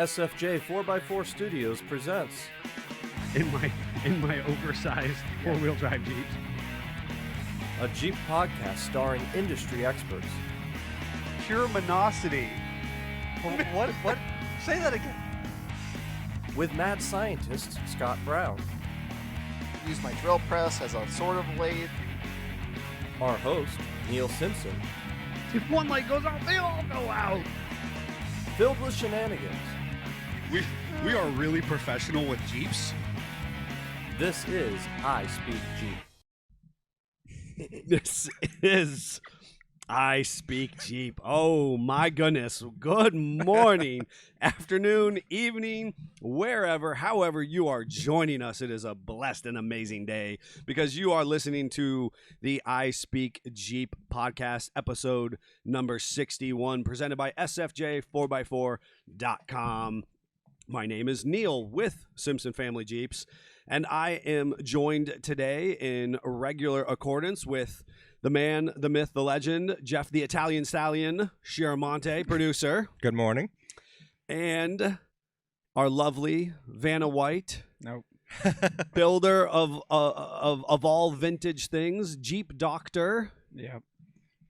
SFJ 4x4 Studios presents in my oversized four-wheel drive Jeeps. a Jeep podcast starring industry experts. Pure monosity. What? Say that again. With mad scientist Scott Brown, Use my drill press as a sort of lathe. our host Neil Simpson, If one light goes out, they all go out. filled with shenanigans. We are really professional with Jeeps. This is I Speak Jeep. This is I Speak Jeep. Oh my goodness. Good morning, afternoon, evening, wherever, however you are joining us. It is a blessed and amazing day because you are listening to the I Speak Jeep podcast, episode number 61, presented by SFJ4x4.com. My name is Neil with Simpson Family Jeeps, and I am joined today in regular accordance with the man, the myth, the legend, Jeff the Italian Stallion Chiaramonte, producer. Good morning. And our lovely Vanna White, Nope. builder of all vintage things, Jeep doctor, Yep.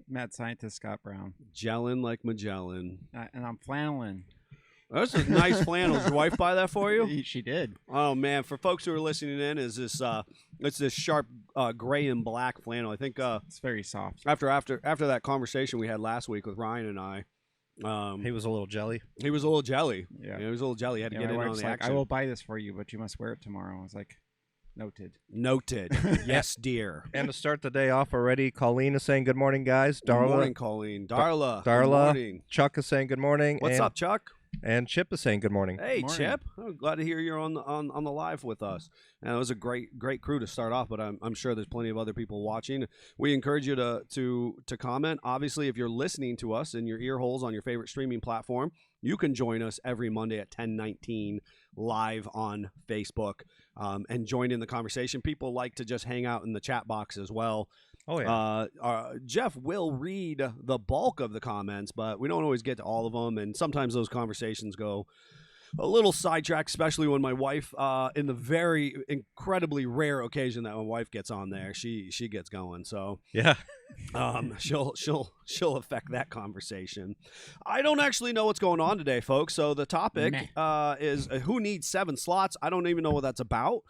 Mad scientist Scott Brown. gelling like Magellan. And I'm flanneling. That's a nice flannel. Did your wife buy that for you? She did. Oh man, for folks who are listening in, is this it's this sharp gray and black flannel. I think It's very soft. after that conversation we had last week with Ryan and I, He was a little jelly. he was a little jelly. Yeah. He was a little jelly. Had to Yeah, get my in on wife's the like, action. I will buy this for you, but you must wear it tomorrow. I was like, noted. Noted. Yes, dear. And to start the day off already, Colleen is saying good morning, guys. Good Darla, morning, Colleen. Darla. Good Darla. morning. Chuck is saying good morning. What's and, up, Chuck? And Chip is saying good morning. Hey, Morning. Chip. I'm glad to hear you're on the live with us. And it was a great crew to start off, but I'm sure there's plenty of other people watching. We encourage you to comment. Obviously, if you're listening to us in your ear holes on your favorite streaming platform, you can join us every Monday at 10:19 live on Facebook and join in the conversation. People like to just hang out in the chat box as well. Oh, yeah. Jeff will read the bulk of the comments, but we don't always get to all of them, and sometimes those conversations go a little sidetracked, especially when my wife, in the very incredibly rare occasion that my wife gets on there, she gets going. So Yeah. she'll affect that conversation. I don't actually know what's going on today, folks. So the topic is who needs 7 slots. I don't even know what that's about.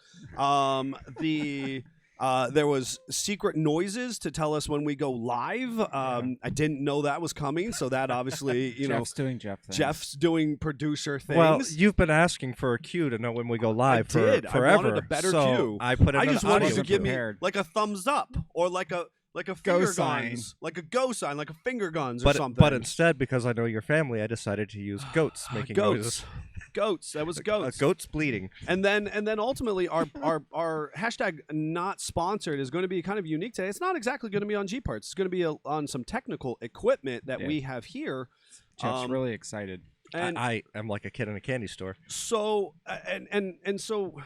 There was secret noises to tell us when we go live. I didn't know that was coming, so that obviously, Jeff's doing Jeff things. Jeff's doing producer things. Well, you've been asking for a cue to know when we go live I did. I forever. wanted a better so cue. I put it I on just the wanted audio you to give me prepared. like a thumbs up or like a Go finger sign. guns, like a go sign, like a finger guns or but, something. but instead, because I know your family, I decided to use goats making noises. Goats. That was goats. Goats bleeding. And then ultimately our hashtag not sponsored is going to be kind of unique today. It's not exactly going to be on Jeep parts. It's going to be on some technical equipment that we have here. Jeff's really excited. And I am like a kid in a candy store. so and so,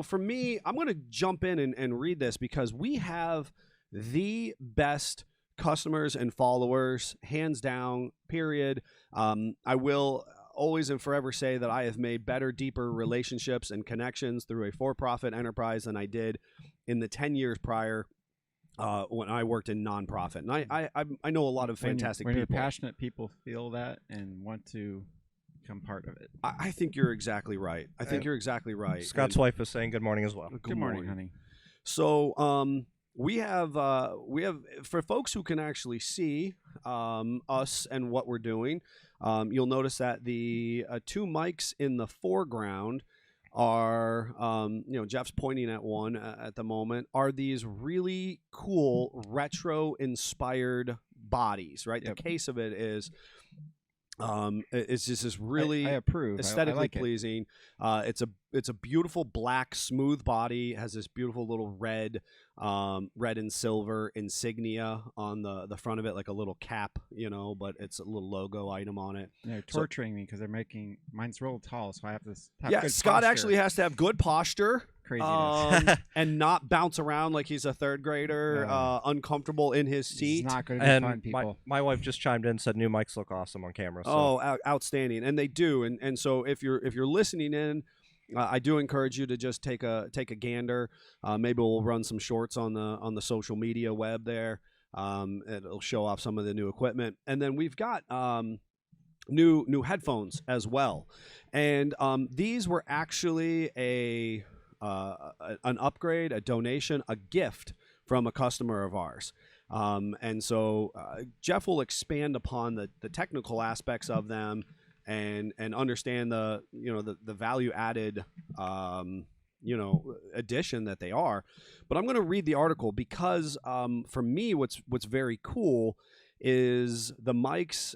for me, I'm going to jump in and read this because we have the best customers and followers, hands down, period. I will always and forever say that I have made better, deeper relationships and connections through a for-profit enterprise than I did in the 10 years prior when I worked in nonprofit. And I know a lot of fantastic when people. You're passionate people feel that and want to become part of it. I think you're exactly right. I think you're exactly right. Scott's wife is saying good morning as well. Good morning, honey. So we have for folks who can actually see us and what we're doing. You'll notice that the 2 mics in the foreground are, Jeff's pointing at one at the moment, are these really cool retro-inspired bodies, right? Yep. The case of it is it's just this really I approve. aesthetically I like it. pleasing. It's a beautiful black smooth body. It has this beautiful little red red and silver insignia on the front of it, like a little cap, but it's a little logo item on it. They're torturing me because they're making mine's real tall, so I have to have Yeah, good Scott posture. actually has to have good posture. Craziness. And not bounce around like he's a third grader, uncomfortable in his It's seat. not going to be fun, And people. my wife just chimed in and said new mics look awesome on camera. So. Oh, outstanding, and they do. And so if you're listening in, I do encourage you to just take a gander. Maybe we'll run some shorts on the social media web there. It'll show off some of the new equipment, and then we've got new headphones as well. And these were actually an upgrade, a donation, a gift from a customer of ours. And so Jeff will expand upon the technical aspects of them and understand the value added addition that they are. But I'm going to read the article because for me what's very cool is the mics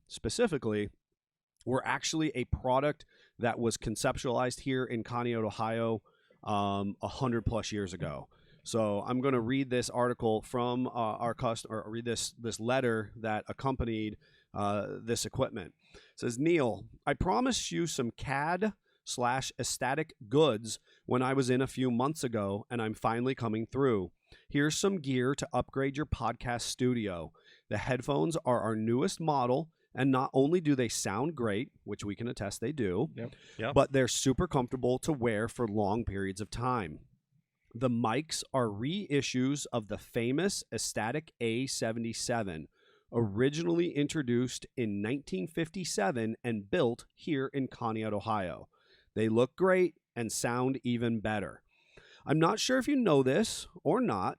specifically were actually a product that was conceptualized here in Conneaut, Ohio, 100 plus years ago. So I'm going to read this article from our customer, or read this letter that accompanied this equipment. It says, Neil, I promised you some CAD/aesthetic goods when I was in a few months ago, and I'm finally coming through. Here's some gear to upgrade your podcast studio. The headphones are our newest model, and not only do they sound great, which we can attest they do, Yep. but they're super comfortable to wear for long periods of time. The mics are reissues of the famous Aesthetic A57, originally introduced in 1957 and built here in Conneaut, Ohio. They look great and sound even better. I'm not sure if you know this or not,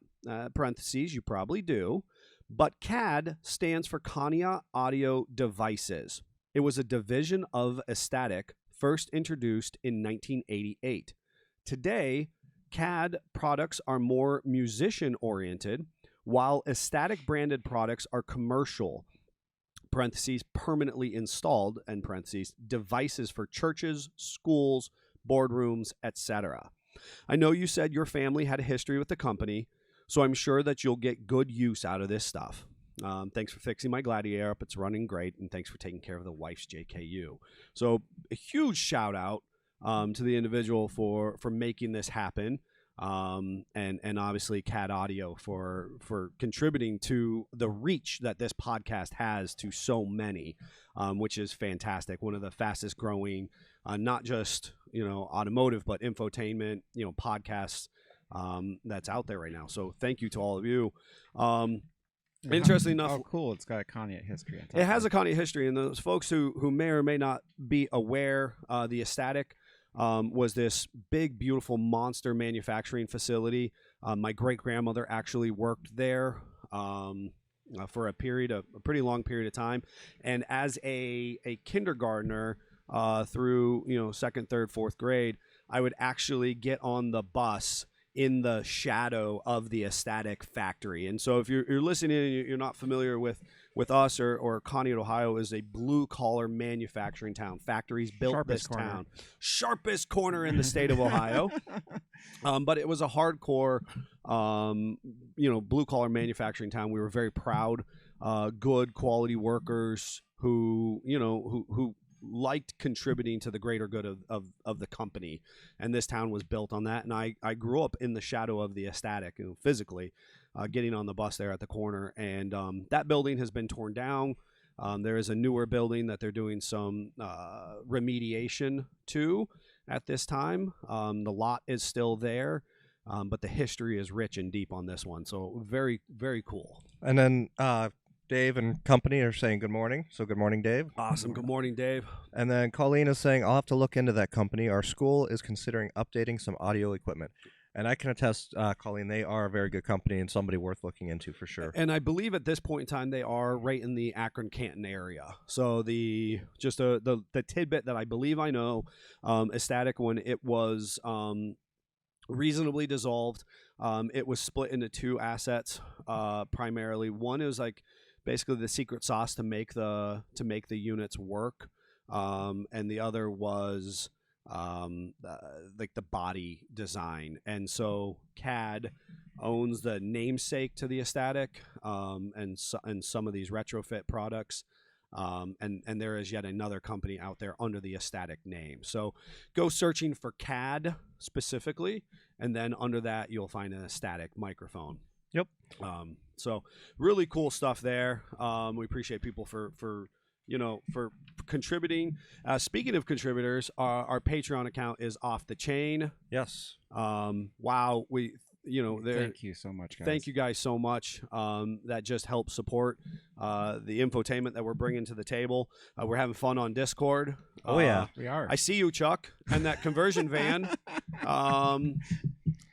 parentheses, you probably do, but CAD stands for Conneaut Audio Devices. It was a division of Aesthetic, first introduced in 1988. Today, CAD products are more musician-oriented, while Aesthetic branded products are commercial, parentheses, permanently installed, and parentheses, devices for churches, schools, boardrooms, etc. I know you said your family had a history with the company, so I'm sure that you'll get good use out of this stuff. Thanks for fixing my Gladiator up. It's running great, and thanks for taking care of the wife's JKU. So a huge shout out to the individual for making this happen, and obviously CAD Audio for contributing to the reach that this podcast has to so many, which is fantastic. One of the fastest growing, not just automotive, but infotainment podcasts that's out there right now. So thank you to all of you. Interesting enough, Oh, cool! It's got a Kanye history. it has a Conneaut history, and those folks who may or may not be aware, the Aesthetic was this big, beautiful monster manufacturing facility. My great-grandmother actually worked there for a pretty long period of time, and as a kindergartner through second, third, fourth grade, I would actually get on the bus in the shadow of the Aesthetic factory. And so if you're listening and you're not familiar with us or Conneaut, Ohio is a blue-collar manufacturing town. Factories built Sharpest this corner. town. Sharpest corner in the state of Ohio. But it was a hardcore, blue-collar manufacturing town. We were very proud, good quality workers who liked contributing to the greater good of the company, and this town was built on that. And I grew up in the shadow of the Aesthetic, physically, getting on the bus there at the corner. And that building has been torn down. There is a newer building that they're doing some remediation to at this time. The lot is still there, but the history is rich and deep on this one. So very, very cool. And then Dave and company are saying good morning. So good morning, Dave. Awesome. Good morning, Dave. And then Colleen is saying, I'll have to look into that company. Our school is considering updating some audio equipment. And I can attest, Colleen, they are a very good company and somebody worth looking into for sure. And I believe at this point in time, they are right in the Akron-Canton area. So the tidbit that I believe I know, Aesthetic, when it was reasonably dissolved, it was split into two assets primarily. One is like basically the secret sauce to make the units work, and the other was like the body design. And so CAD owns the namesake to the Aesthetic, and some of these retrofit products. And there is yet another company out there under the Aesthetic name. So go searching for CAD specifically, and then under that you'll find an Aesthetic microphone. Yep. So really cool stuff there. We appreciate people for contributing. Speaking of contributors, our Patreon account is off the chain. Yes. Wow. Thank you so much, guys. Thank you guys so much. That just helps support the infotainment that we're bringing to the table. We're having fun on Discord. Oh, yeah. We are. I see you, Chuck, and that conversion van. I'm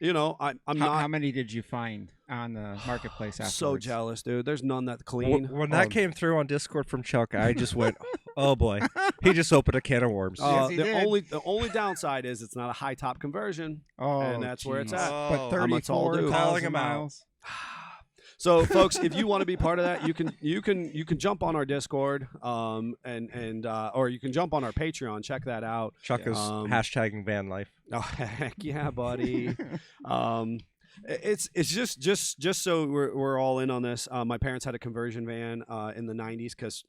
not How many did you find on the marketplace afterwards? so jealous, dude. There's none that clean. When that came through on Discord from Chuck, I just went, oh boy. He just opened a can of worms. Yes, he the did. only downside is it's not a high top conversion, Oh, and that's where it's jeez. at. Oh. But How much I'll do. 34,000 Calling him out. miles. So, folks, if you want to be part of that, you can jump on our Discord, or you can jump on our Patreon. Check that out. Chuck is hashtagging van life. Oh heck yeah, buddy. It's just so we're all in on this. My parents had a conversion van in the 90s because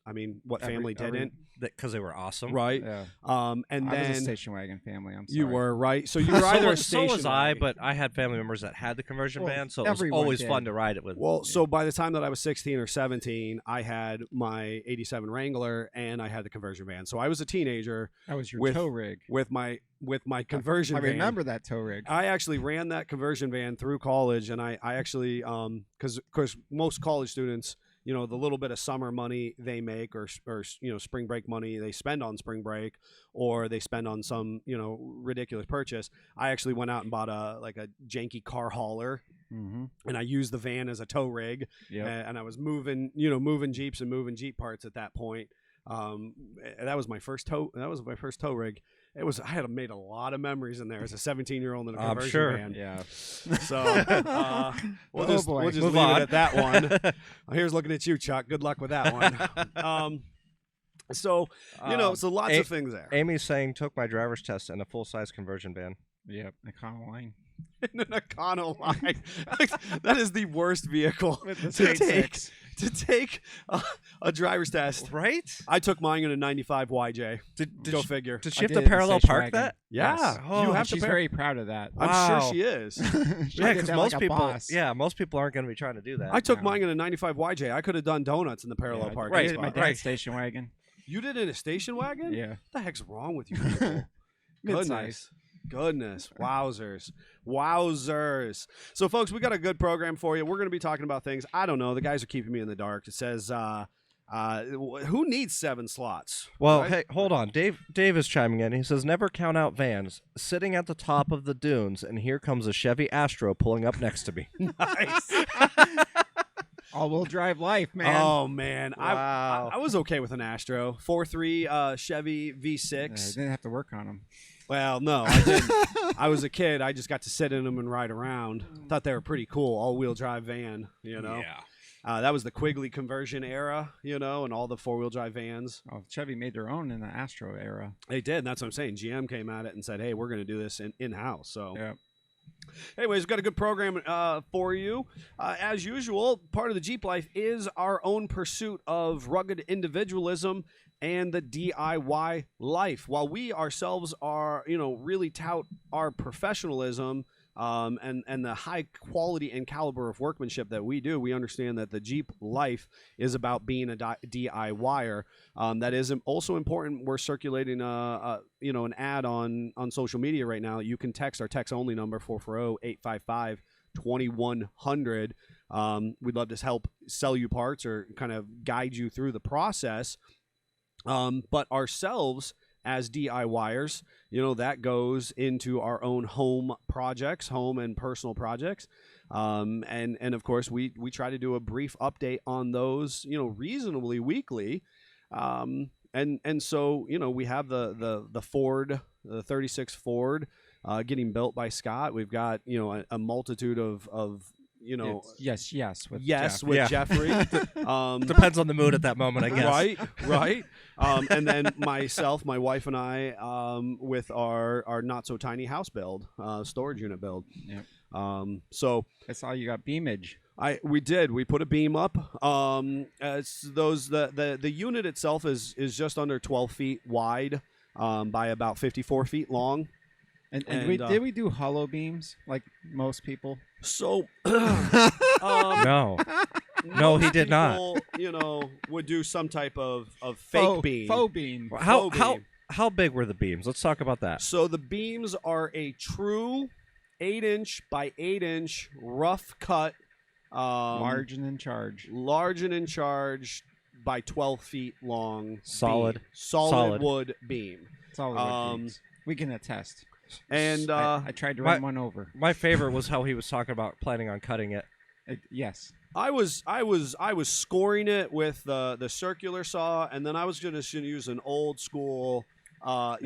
what family didn't? Because they were awesome. Right. Yeah. And I was then a station wagon family. I'm sorry. you were right. So you were either a So station was I, wagon. but I had family members that had the conversion Well, van, so it was everyone always did. fun to ride it with. Well, so by the time that I was 16 or 17, I had my 87 Wrangler and I had the conversion van. So I was a teenager That was your with- tow rig. with my conversion I van. remember that tow rig. I actually ran that conversion van through college, and I actually because most college students, the little bit of summer money they make or spring break money they spend on spring break, or they spend on some ridiculous purchase. I actually went out and bought a janky car hauler, Mm-hmm. and I used the van as a tow rig, and I was moving Jeeps and moving Jeep parts at that point. That was my first tow rig. I had made a lot of memories in there as a 17-year-old in a conversion sure. van. Yeah. So we'll Oh, just boy. leave Move it on. at that one. Here's looking at you, Chuck. Good luck with that one. So lots of things there. Amy's saying took my driver's test in a full-size conversion van. Yep. Econoline. In an Econoline. That is the worst vehicle With the to straight take six. to take a driver's test. Right? I took mine in a 95 YJ. Go figure. Did I she have did to it in parallel station park wagon. that? Yeah, Yes. Oh, you have to. She's very proud of that. I'm Wow. sure she is. She Yeah, did because that most like a people, boss. most people aren't going to be trying to do that. I took No. mine in a 95 YJ. I could have done donuts in the parallel Yeah, parking I did spot. my dad's Right. station wagon. You did it in a station wagon? Yeah. What the heck's wrong with you people? Mid-size. Goodness. Wowzers. So, folks, we got a good program for you. We're going to be talking about things. I don't know. The guys are keeping me in the dark. It says, who needs 7 slots? Well, right? hey, hold on. Dave is chiming in. He says, never count out vans. Sitting at the top of the dunes, and here comes a Chevy Astro pulling up next to me. Nice. All-wheel drive life, man. Oh, man. Wow. I was okay with an Astro. 4.3 Chevy I V6. didn't have to work on them. Well, no, I didn't. I was a kid. I just got to sit in them and ride around. Thought they were pretty cool. All-wheel drive van, Yeah. That was the Quigley conversion era, and all the 4-wheel drive vans. Oh, Chevy made their own in the Astro era. They did. And that's what I'm saying. GM came at it and said, hey, we're going to do this in-house. So, Yeah. anyways, we've got a good program for you. As usual, part of the Jeep life is our own pursuit of rugged individualism and the DIY life. While we ourselves are, really tout our professionalism and the high quality and caliber of workmanship that we do, we understand that the Jeep life is about being a DIYer. That is also important. We're circulating an ad on social media right now. You can text our text only number 440-855-2100. We'd love to help sell you parts or kind of guide you through the process. But ourselves as DIYers, that goes into our own home projects, home and personal projects. And of course, we try to do a brief update on those, reasonably weekly. And so, we have the Ford, the 36 Ford, getting built by Scott. We've got, a multitude of you know, yes. With yes, Jeff. with Yeah. Jeffrey. Depends on the mood at that moment, I guess. Right. And then myself, my wife, and I with our not so tiny house build, storage unit build. Yep. So I saw you got beamage. we put a beam up. It's the unit itself is just under 12 feet wide by about 54 feet long. And And, did we do hollow beams like most people? So No. No, he did not. people, you know, would do some type of fake beam. Faux beam. How Faux how beam. how big were the beams? Let's talk about that. So the beams are a true 8-inch by 8-inch rough cut, Large and in charge. large and in charge by 12 feet long, Solid. beam. solid wood beam. It's all beams. We can attest. And I tried to run one over. My favorite was how he was talking about planning on cutting it. Yes. I was scoring it with the circular saw, and then I was going to use an old school, hand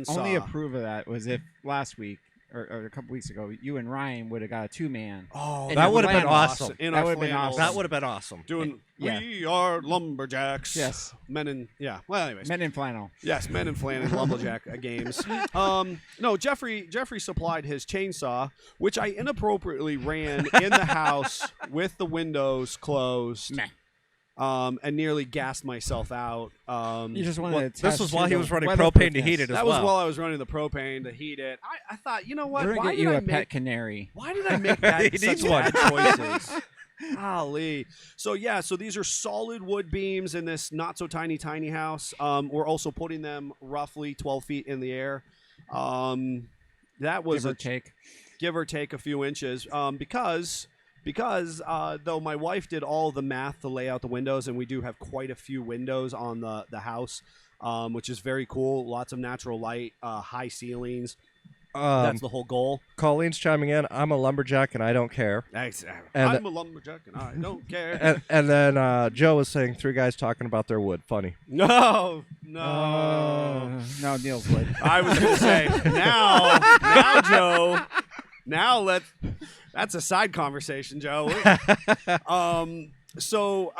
saw. Only approve of that was if last week or a couple weeks ago you and Ryan would have got a 2-man. Oh, And that your would have been flannels. awesome. In That our would've been flannels. awesome. That would have been awesome. Doing Yeah. we are lumberjacks. Yes. Men in Well, anyways. Men in flannel. Yes, men in flannel lumberjack games. No, Jeffrey supplied his chainsaw, which I inappropriately ran in the house with the windows closed. Meh. And nearly gassed myself out. You just wanted to test This was while he the was running weather propane to proofness. heat it as That well. was while I was running the propane to heat it. I thought, you know what? We're gonna Why get did you I a make pet canary. Why did I make that He such needs one. bad choices? Golly. So these are solid wood beams in this not so tiny house. We're also putting them roughly 12 feet in the air. That was Give or take. give or take a few inches. Because though my wife did all the math to lay out the windows, and we do have quite a few windows on the house, which is very cool. Lots of natural light, high ceilings. That's the whole goal. Colleen's chiming in. I'm a lumberjack and I don't care. And- I'm a lumberjack and I don't care. And then Joe was saying 3 guys talking about their wood. Funny. No. No, Neil's wood. I was going to say, now, Joe, that's a side conversation, Joe. So,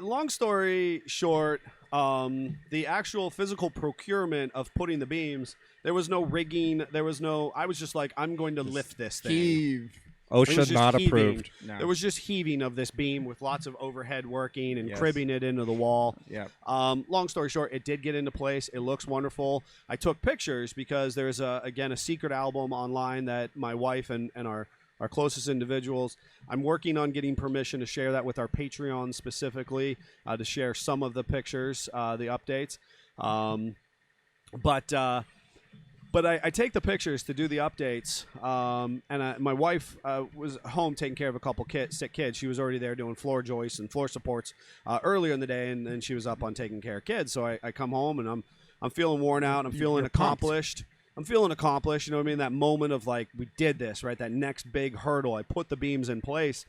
long story short, the actual physical procurement of putting the beams, there was no rigging. I was just like, I'm going to lift this thing. Heave. It was OSHA just not heaving. approved. No. There was just heaving of this beam with lots of overhead working and Yes. cribbing it into the wall. Yeah. Long story short, it did get into place. It looks wonderful. I took pictures because there's a secret album online that my wife and our closest individuals. I'm working on getting permission to share that with our Patreon specifically, to share some of the pictures, the updates. But I take the pictures to do the updates, and my wife was home taking care of a couple sick kids. She was already there doing floor joists and floor supports earlier in the day, and then she was up on taking care of kids. So I come home, and I'm feeling worn out. I'm feeling accomplished. I'm feeling accomplished. You know what I mean? That moment of like, we did this, right? That next big hurdle. I put the beams in place,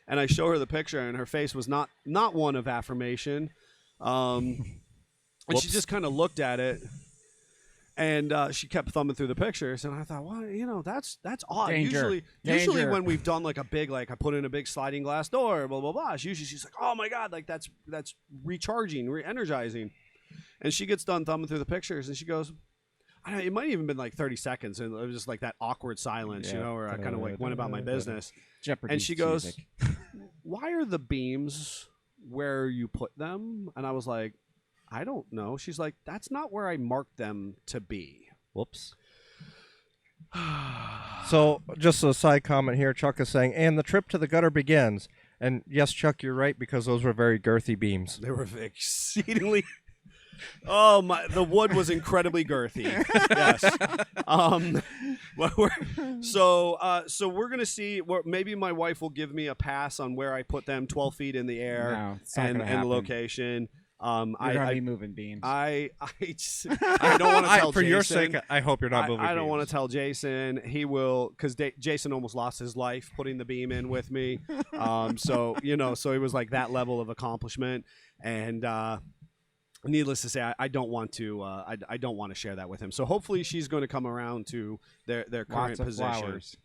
and I show her the picture, and her face was not one of affirmation. And she just kind of looked at it. And she kept thumbing through the pictures, and I thought, well, that's odd. Danger. Usually Danger. when we've done like a big, like I put in a big sliding glass door, blah blah blah. She's like, oh my god, like that's recharging, re-energizing. And she gets done thumbing through the pictures, and she goes, I don't know, it might have even been like 30 seconds, and it was just like that awkward silence, Yeah. where I kind of like went about my business. Jeopardy. And she goes, music. why are the beams where you put them? And I was like, I don't know. She's like, that's not where I marked them to be. Whoops. So, just a side comment here. Chuck is saying, and the trip to the gutter begins. And yes, Chuck, you're right, because those were very girthy beams. They were exceedingly. Oh my! The wood was incredibly girthy. Yes. So we're gonna see. Maybe my wife will give me a pass on where I put them 12 feet in the air No, it's not and gonna the happen. location. You're gonna be moving beams. I don't want to tell for Jason. your sake, I hope you're not moving. I don't want to beams. tell Jason. He will, because Jason almost lost his life putting the beam in with me. So it was like that level of accomplishment. And needless to say, I don't want to. I don't want to share that with him. So hopefully she's going to come around to their current Lots of position. flowers.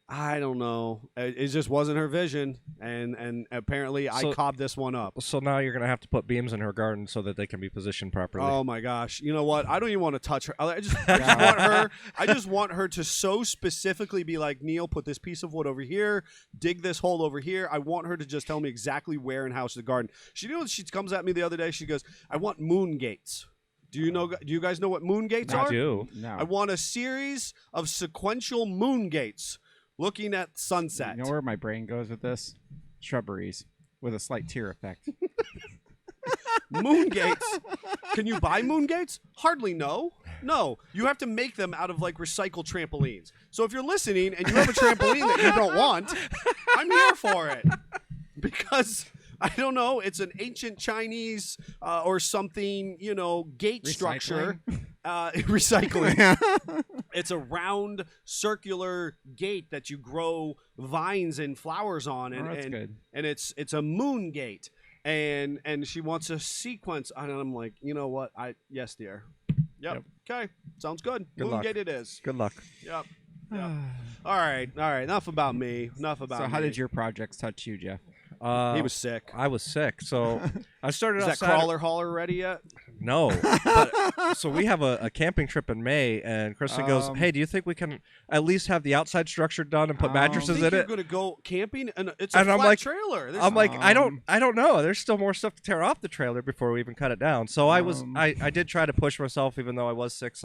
I don't know. It just wasn't her vision, and apparently I cobbed this one up. So now you're gonna have to put beams in her garden so that they can be positioned properly. Oh my gosh! You know what? I don't even want to touch her. I just want her. I just want her to so specifically be like, Neil, put this piece of wood over here, dig this hole over here. I want her to just tell me exactly where and how to the garden. She comes at me the other day. She goes, "I want moon gates." Do you guys know what moon gates are? I do. No. I want a series of sequential moon gates looking at sunset. You know where my brain goes with this? Shrubberies with a slight tear effect. Moon gates? Can you buy moon gates? Hardly no. No. You have to make them out of like recycled trampolines. So if you're listening and you have a trampoline that you don't want, I'm here for it. Because I don't know, it's an ancient Chinese or something, gate structure. Recycling. It's a round circular gate that you grow vines and flowers on, and that's good. And it's a moon gate, and she wants a sequence, and I'm like, you know what? Yes, dear. Yep. Okay, sounds good. Good Moon luck. gate it is. Good luck. Yep. Yep. All right. Enough about me. So how did your projects touch you, Jeff? He was sick. I was sick, so I started. Is out that Saturday- crawler hauler ready yet? No. But, so we have a camping trip in May, and Krista goes, "Hey, do you think we can at least have the outside structure done and put mattresses in you're it?" going to go camping, and it's a And I'm flat like- trailer. I'm like, I don't know. There's still more stuff to tear off the trailer before we even cut it down. So I did try to push myself, even though I was sick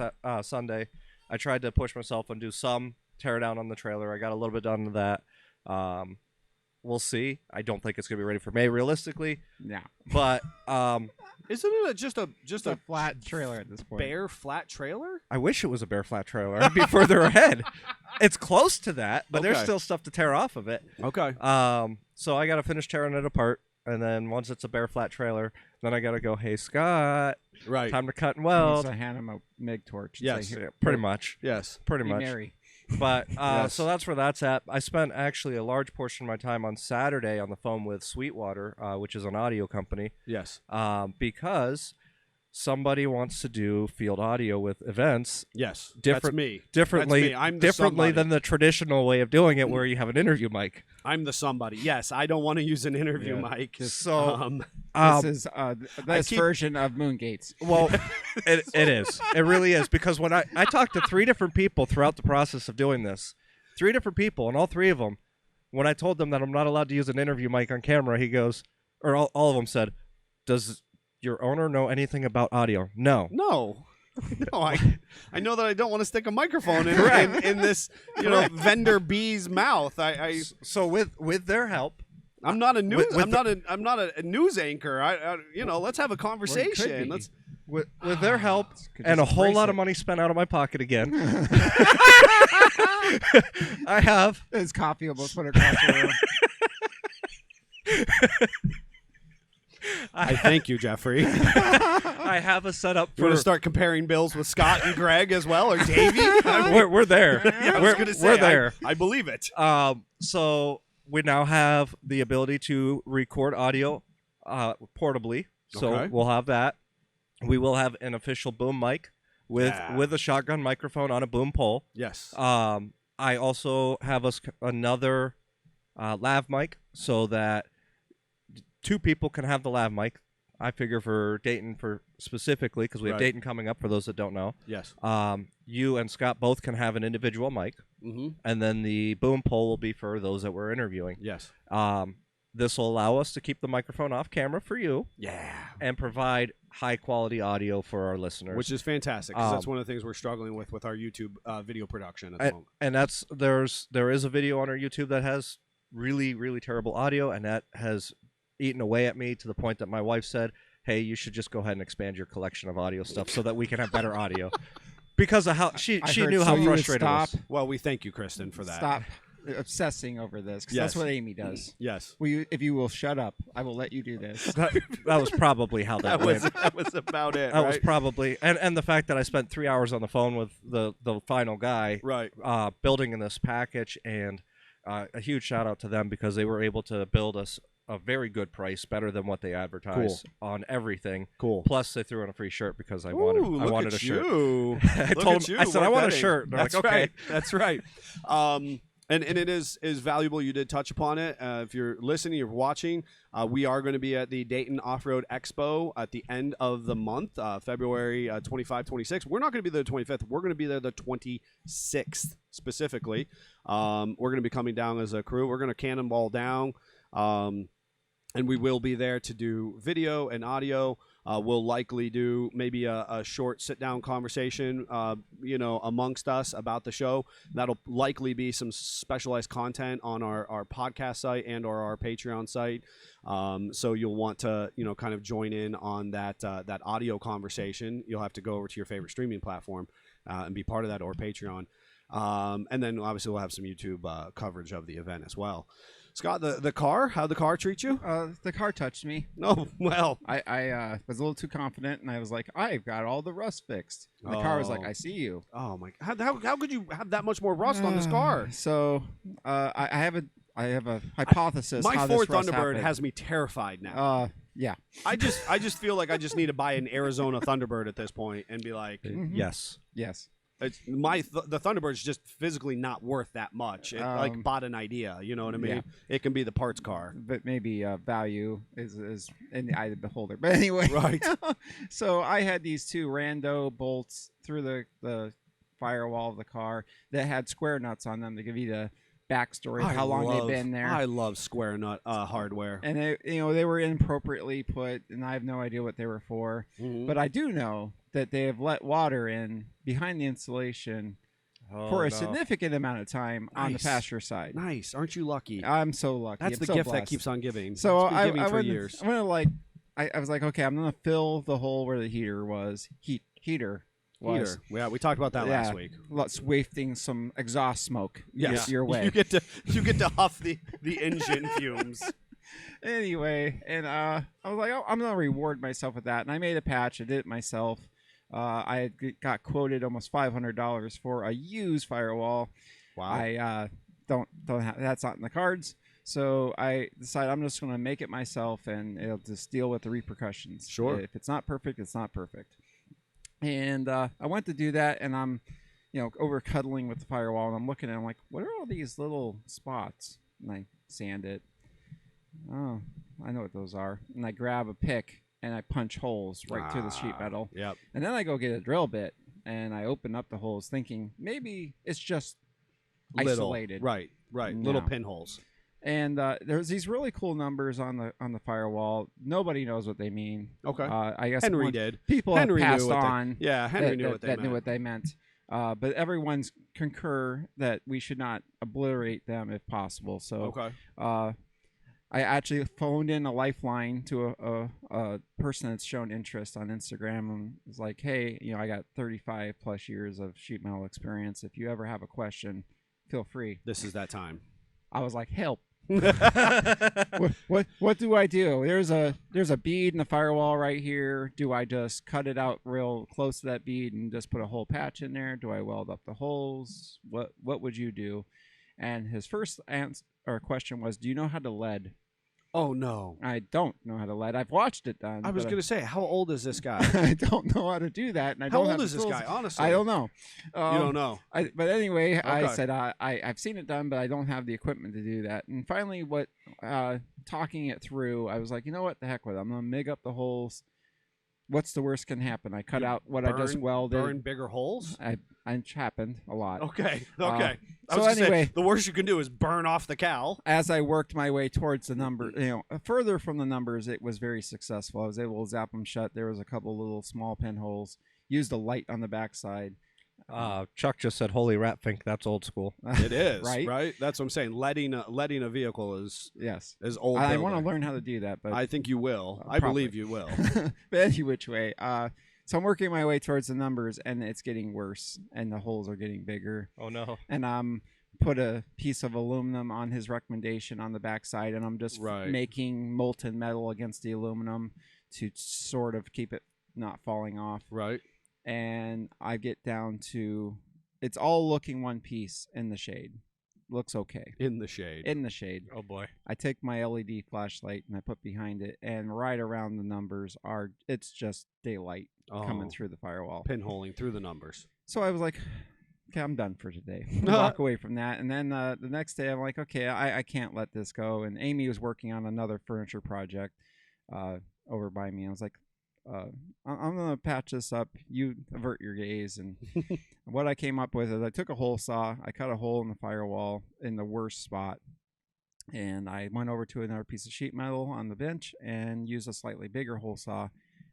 Sunday. I tried to push myself and do some tear down on the trailer. I got a little bit done to that. We'll see. I don't think it's gonna be ready for May, realistically. Yeah. But Isn't it just a flat trailer at this point. bare flat trailer? I wish it was a bare flat trailer. I'd be further ahead. It's close to that, but there's Okay. still stuff to tear off of it. Okay. So I gotta finish tearing it apart, and then once it's a bare flat trailer, then I gotta go, "Hey Scott, Right. time to cut and Well, weld." so hand him a MIG torch. And Yes. say, Yeah, "Here, pretty much. Yes. Pretty be much. merry." But Yes. so that's where that's at. I spent actually a large portion of my time on Saturday on the phone with Sweetwater, which is an audio company, Yes. because somebody wants to do field audio with events Yes. Different- That's me. differently, That's me. I'm the differently somebody. than the traditional way of doing it, where you have an interview mic. I'm the somebody. Yes. I don't want to use an interview Yeah. mic. So, This is this keep- version of Moongates. well, it is. It really is, because when I talked to 3 different people throughout the process of doing this, 3 different people, and all 3 of them, when I told them that I'm not allowed to use an interview mic on camera, he goes, or all of them said, "Does your owner know anything about audio?" No. No. No, I know that I don't want to stick a microphone in this, vendor bee's mouth. So with their help, I'm not a news. With I'm not a news anchor. Let's have a conversation. be. Let's. with their help Could and a just whole embrace lot it. of money spent out of my pocket again, I have His coffee almost went across the room. I thank you, Jeffrey. You I have a setup want for. to start comparing bills with Scott and Greg as well, or Davey? We're there. Yeah, I was we're gonna say, we're there. I believe it. So we now have the ability to record audio portably. So Okay. we'll have that. We will have an official boom mic with Yeah. a shotgun microphone on a boom pole. Yes. I also have another lav mic so that 2 people can have the lav mic. I figure for Dayton specifically, because we have Right. Dayton coming up for those that don't know. Yes. You and Scott both can have an individual mic, Mm-hmm. and then the boom pole will be for those that we're interviewing. Yes. This will allow us to keep the microphone off camera for you Yeah. and provide high quality audio for our listeners. Which is fantastic, because that's one of the things we're struggling with our YouTube video production at the moment. and there is a video on our YouTube that has really, really terrible audio, and that has eaten away at me to the point that my wife said, "Hey, you should just go ahead and expand your collection of audio stuff so that we can have better audio." Because of how she I knew heard how so you would frustrated I was. stop. Well, we thank you, Kristen, for that. Stop obsessing over this, because Yes. that's what Amy does. Yes. If you will shut up, I will let you do this. That was probably how that went. That was about it. That right? was probably and the fact that I spent 3 hours on the phone with the final guy right. building in this package, and a huge shout out to them because they were able to build us a very good price, better than what they advertise on everything. Cool. Plus, they threw in a free shirt because I Ooh, wanted look a at shirt. you. I Look told at them, you, I said, "I work want a that in." shirt." They're That's like, "Okay." right. That's right. And it is valuable. You did touch upon it. If you're listening, you're watching, we are going to be at the Dayton Off-Road Expo at the end of the month, February 25, 26. We're not going to be there the 25th. We're going to be there the 26th specifically. We're going to be coming down as a crew. We're going to cannonball down, and we will be there to do video and audio. We'll likely do maybe a short sit-down conversation, amongst us about the show. That'll likely be some specialized content on our podcast site and or our Patreon site. So you'll want to, kind of join in on that audio conversation. You'll have to go over to your favorite streaming platform and be part of that, or Patreon. And then obviously we'll have some YouTube coverage of the event as well. Scott, the car, how'd the car treat you? The car touched me. No, well. I was a little too confident, and I was like, I've got all the rust fixed. And the car was like, I see you. Oh, my. How could you have that much more rust on this car? So I have a hypothesis. My how Ford this rust Thunderbird happened. has me terrified now. Yeah. I just feel like I just need to buy an Arizona Thunderbird at this point and be like, Yes. it's the Thunderbird's just physically not worth that much. It like bought an idea, you know what I mean? Yeah. It can be the parts car. But maybe value is in the eye of the beholder. But anyway, Right. So I had these two rando bolts through the firewall of the car that had square nuts on them to give you the backstory of how long they've been there. I love square nut hardware. And they were inappropriately put, and I have no idea what they were for. Mhm. But I do know that they have let water in behind the insulation for a significant amount of time on the Nice. passenger side. Nice. Aren't you lucky? I'm so lucky. That's I'm the so gift that blessed. keeps on giving. So It's been giving for years. I'm gonna I was like, okay, I'm gonna fill the hole where the heater was. Heater was. Heater. Yeah, we talked about that last week. Let's wafting some exhaust smoke Yes. your way. You get to huff the engine fumes. Anyway, and I was like, oh, I'm gonna reward myself with that, and I made a patch. I did it myself. I got quoted almost $500 for a used firewall. Wow. I don't have that's not in the cards. So I decided I'm just going to make it myself, and it'll just deal with the repercussions. Sure. If it's not perfect, it's not perfect. And I went to do that, and I'm, over cuddling with the firewall, and I'm looking at it, I'm like, what are all these little spots? And I sand it. Oh, I know what those are. And I grab a pick, and I punch holes right through the sheet metal. Yep. And then I go get a drill bit, and I open up the holes, thinking maybe it's just isolated. Right. No. Little pinholes. And there's these really cool numbers on the firewall. Nobody knows what they mean. Okay. I guess Henry did. People Henry have knew passed what on. Henry knew what they meant. Knew what they meant. But everyone's concur that we should not obliterate them if possible. So Okay. I actually phoned in a lifeline to a person that's shown interest on Instagram and was like, hey, I got 35 plus years of sheet metal experience. If you ever have a question, feel free. This is that time. I was like, help. What do I do? There's a bead in the firewall right here. Do I just cut it out real close to that bead and just put a whole patch in there? Do I weld up the holes? What would you do? And his first question was, do you know how to lead? Oh no. I don't know how to lead. I've watched it done. I was going to say, how old is this guy? I don't know how to do that. And I How don't old have is the this tools. guy? Honestly, I don't know. You don't know. But anyway, I Okay. said I've seen it done, but I don't have the equipment to do that. And finally, talking it through, I was like, you know what, the heck with it. I'm gonna MIG up the holes. What's the worst can happen? I cut out what I just welded. Burn bigger holes. It happened a lot. Okay. I so was gonna say, anyway- the worst you can do is burn off the cowl. As I worked my way towards the number, further from the numbers, it was very successful. I was able to zap them shut. There was a couple little small pinholes. Used a light on the backside. Chuck just said, "Holy rat fink." That's old school. It is Right? That's what I'm saying. Letting a vehicle is Yes. old. I want to builder. learn how to do that, but I think you will. I probably. believe you will. but any which way. So I'm working my way towards the numbers, and it's getting worse, and the holes are getting bigger. Oh no. And put a piece of aluminum on his recommendation on the backside, and I'm just Right. making molten metal against the aluminum to sort of keep it not falling off. Right. And I get down to, it's all looking one piece in the shade. Looks okay. In the shade. In the shade. Oh boy. I take my LED flashlight and I put behind it, and right around the numbers it's just daylight coming through the firewall. Pinholing through the numbers. So I was like, okay, I'm done for today. Walk away from that. And then the next day, I'm like, okay, I can't let this go. And Amy was working on another furniture project over by me. I was like, I'm going to patch this up. You avert your gaze. And what I came up with is I took a hole saw. I cut a hole in the firewall in the worst spot. And I went over to another piece of sheet metal on the bench and used a slightly bigger hole saw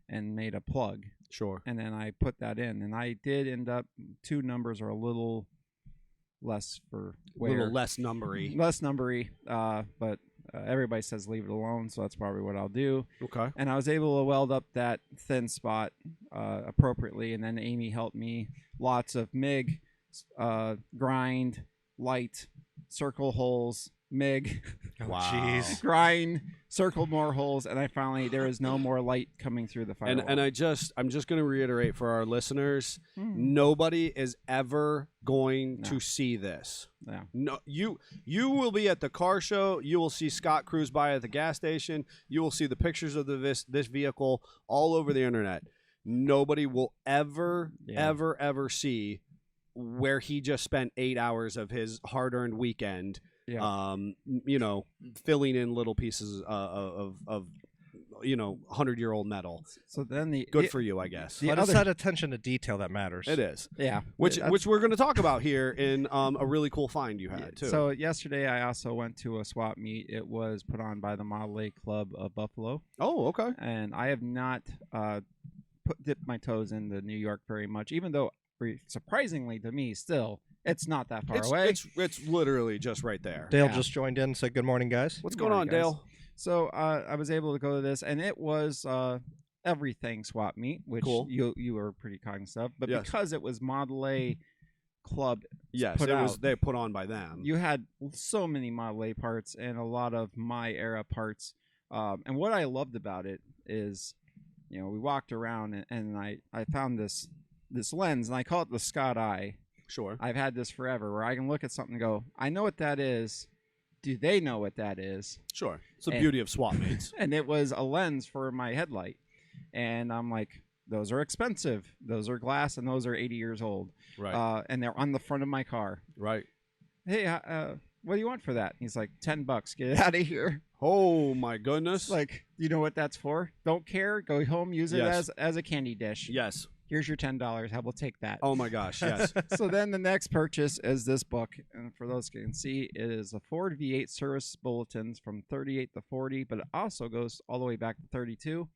and made a plug. Sure. And then I put that in. And I did end up, 2 numbers are a little less for wear. A little less numbery. Less numbery, but everybody says leave it alone, so that's probably what I'll do. Okay. And I was able to weld up that thin spot appropriately, and then Amy helped me. Lots of MIG, grind, light, circle holes, MIG, Wow. Jeez. grind, circle more holes, and I finally, there is no more light coming through the firewall. And I'm just going to reiterate for our listeners, nobody is ever going to see this. Yeah. No, you will be at the car show. You will see Scott cruise by at the gas station. You will see the pictures of this vehicle all over the internet. Nobody will ever see where he just spent 8 hours of his hard-earned weekend. Yeah. Filling in little pieces of 100-year-old metal. So then Good for you, I guess. But it's that attention to detail that matters. It is. Yeah. Which we're going to talk about here in a really cool find you had too. So yesterday I also went to a swap meet. It was put on by the Model A Club of Buffalo. Oh, okay. And I have not dipped my toes into New York very much, even though surprisingly to me still it's not that far away. It's literally just right there. Dale Yeah. just joined in and said, good morning, guys. What's Good going on, morning, guys. Dale? So I was able to go to this, and it was everything swap meet, which Cool. you were pretty cognizant of. But Yes. because it was Model A Club, Yes, put it was. out, They put on by them. you had so many Model A parts and a lot of my era parts. And what I loved about it is, we walked around and I found this lens, and I call it the Scott Eye. Sure. I've had this forever, where I can look at something and go, I know what that is. Do they know what that is? Sure. It's the And- beauty of swap meets. And it was a lens for my headlight. And I'm like, those are expensive. Those are glass, and those are 80 years old. Right. And they're on the front of my car. Right. Hey, what do you want for that? He's like, $10. Get it out of here. Oh my goodness. It's like, you know what that's for? Don't care. Go home. Use it Yes. as a candy dish. Yes. Here's your $10. I will take that. Oh my gosh. Yes. So then the next purchase is this book, and for those who can see, it is a Ford V8 service bulletins from 38 to 40, but it also goes all the way back to 32.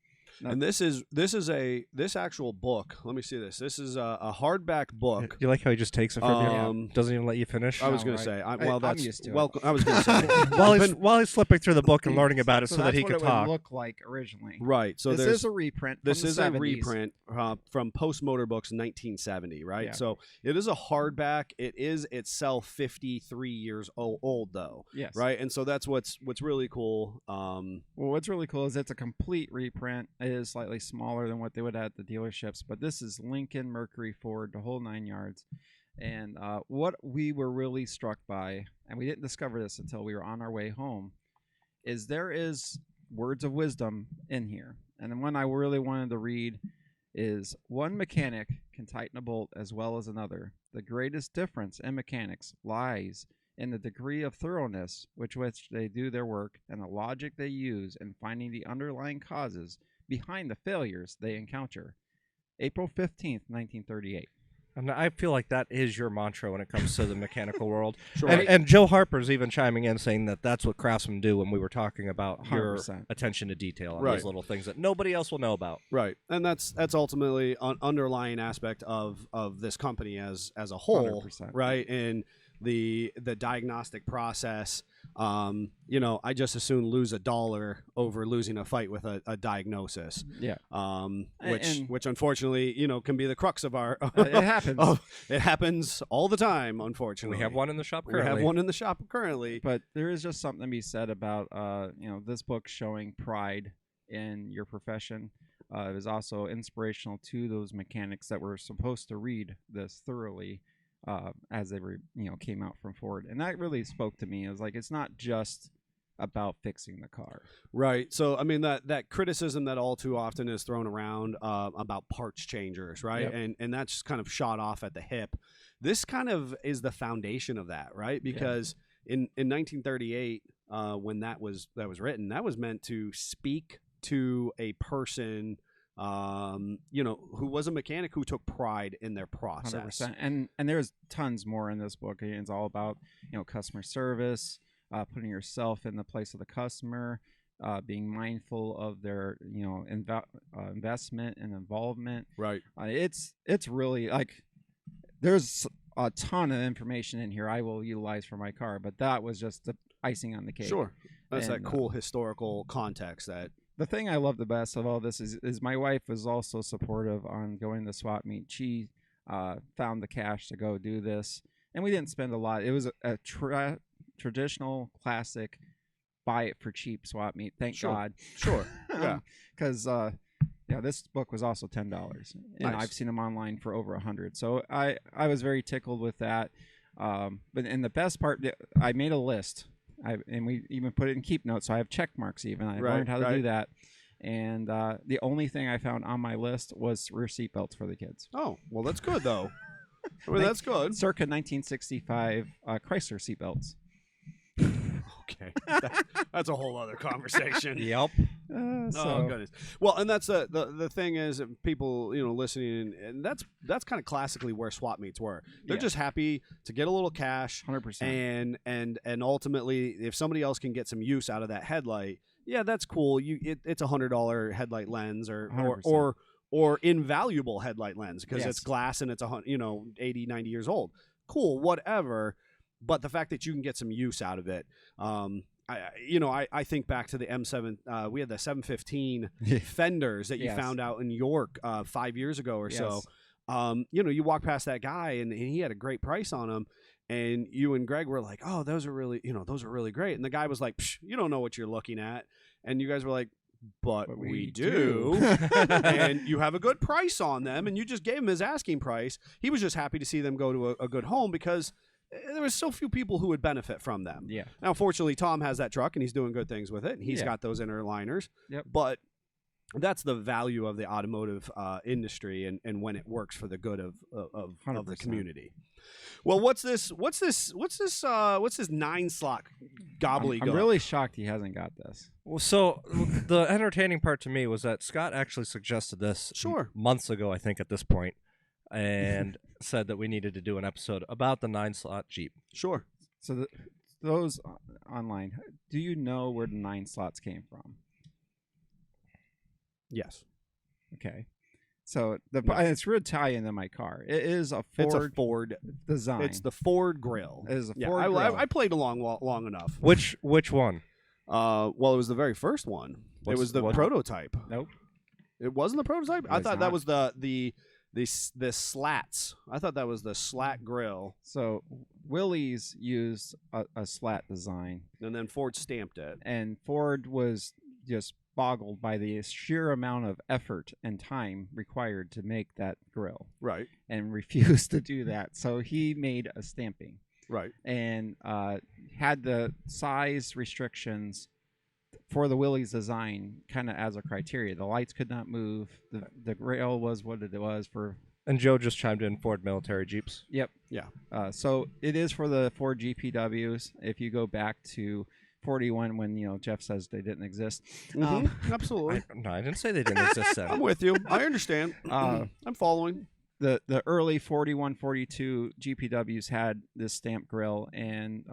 And this actual book. Let me see this. This is a hardback book. You like how he just takes it from you? Doesn't even let you finish? I was No, going to right. say. I'm used to it. Well, I was going to say. while he's flipping through the book and learning about it so that that's he what could it talk. would look like originally. Right. So this there's is a reprint. This from is the a 70s. reprint from Post Motor Books 1970, right? Yeah. So it is a hardback. It is itself 53 years old though, Yes. right? And so that's what's really cool. Well, what's really cool is it's a complete reprint. It is slightly smaller than what they would have at the dealerships, but this is Lincoln, Mercury, Ford, the whole 9 yards. And what we were really struck by, and we didn't discover this until we were on our way home, is there is words of wisdom in here. And the one I really wanted to read is, one mechanic can tighten a bolt as well as another. The greatest difference in mechanics lies in the degree of thoroughness with which they do their work and the logic they use in finding the underlying causes behind the failures they encounter. April 15th, 1938. And I feel like that is your mantra when it comes to the mechanical world. Sure. And Joe Harper's even chiming in saying that that's what craftsmen do when we were talking about your 100%. attention to detail on Right. these little things that nobody else will know about. right, and that's ultimately an underlying aspect of this company as a whole, 100%. right? And the diagnostic process. I just as soon lose $1 over losing a fight with a diagnosis. Yeah. Which unfortunately, can be the crux of our. It happens. It happens all the time. Unfortunately, We have one in the shop We currently. have one in the shop currently. But there is just something to be said about, this book showing pride in your profession. It was also inspirational to those mechanics that were supposed to read this thoroughly as they were, came out from Ford. And that really spoke to me. It was like, it's not just about fixing the car. Right. So, I mean, that criticism that all too often is thrown around about parts changers, right? Yep. And that's kind of shot off at the hip. This kind of is the foundation of that, right? Because in 1938, when that was written, that was meant to speak to a person, who was a mechanic who took pride in their process. 100%. And there's tons more in this book. It's all about customer service, putting yourself in the place of the customer, being mindful of their investment and involvement. Right. It's really like there's a ton of information in here I will utilize for my car, but that was just the icing on the cake. Sure. That's And, that cool historical context that. The thing I love the best of all this is my wife was also supportive on going to swap meet. She found the cash to go do this, and we didn't spend a lot. It was a traditional classic buy it for cheap swap meet. Thank Sure. God. Sure. Yeah. Because this book was also $10, and Nice. I've seen them online for over $100. So I was very tickled with that. But and the best part, I made a list. And we even put it in keep notes, so I have check marks even. I learned how to do that. And the only thing I found on my list was rear seat belts for the kids. Oh, well, that's good, though. I mean, that's good. Circa 1965 Chrysler seat belts. Okay. That's a whole other conversation. Yep. Oh, goodness. Well, and that's the thing is that people, listening, and that's kind of classically where swap meets were. They're just happy to get a little cash. 100%. And ultimately, if somebody else can get some use out of that headlight, yeah, that's cool. It's $100 headlight lens or invaluable headlight lens because it's glass and it's 80, 90 years old. Cool, whatever. But the fact that you can get some use out of it, I think back to the M7. We had the 715 fenders that you found out in York 5 years ago or so. You walk past that guy and he had a great price on them, and you and Greg were like, "Oh, those are really great." And the guy was like, "Psh, you don't know what you're looking at," and you guys were like, But we do. And you have a good price on them, and you just gave him his asking price. He was just happy to see them go to a good home because there was so few people who would benefit from them. Yeah. Now, fortunately, Tom has that truck, and he's doing good things with it, and he's got those inner liners. Yep. But that's the value of the automotive industry, and when it works for the good of the community. Well, what's this 9-slot gobbledygook? I'm really shocked he hasn't got this. Well, so the entertaining part to me was that Scott actually suggested this months ago, I think, at this point, and said that we needed to do an episode about the 9-slot Jeep. Sure. So those online, do you know where the 9 slots came from? Yes. Okay. So it's real tie-in to my car. It is a Ford. It's a Ford design. It's the Ford grill. It is a Ford grill. I played along long enough. Which one? Well, it was the very first one. It was the prototype. Nope. It wasn't the prototype. I thought that was the slats. I thought that was the slat grill. So Willys used a slat design, and then Ford stamped it. And Ford was just boggled by the sheer amount of effort and time required to make that grill. Right. And refused to do that. So he made a stamping. Right. And had the size restrictions for the Willys design kind of as a criteria. The lights could not move. The grill was what it was for. And Joe just chimed in Ford military Jeeps. Yep. Yeah. So it is for the Ford GPWs. If you go back to 41 when Jeff says they didn't exist. Absolutely. I didn't say they didn't exist. I'm with you. I understand. I'm following. The early 41, 42 GPWs had this stamp grill, and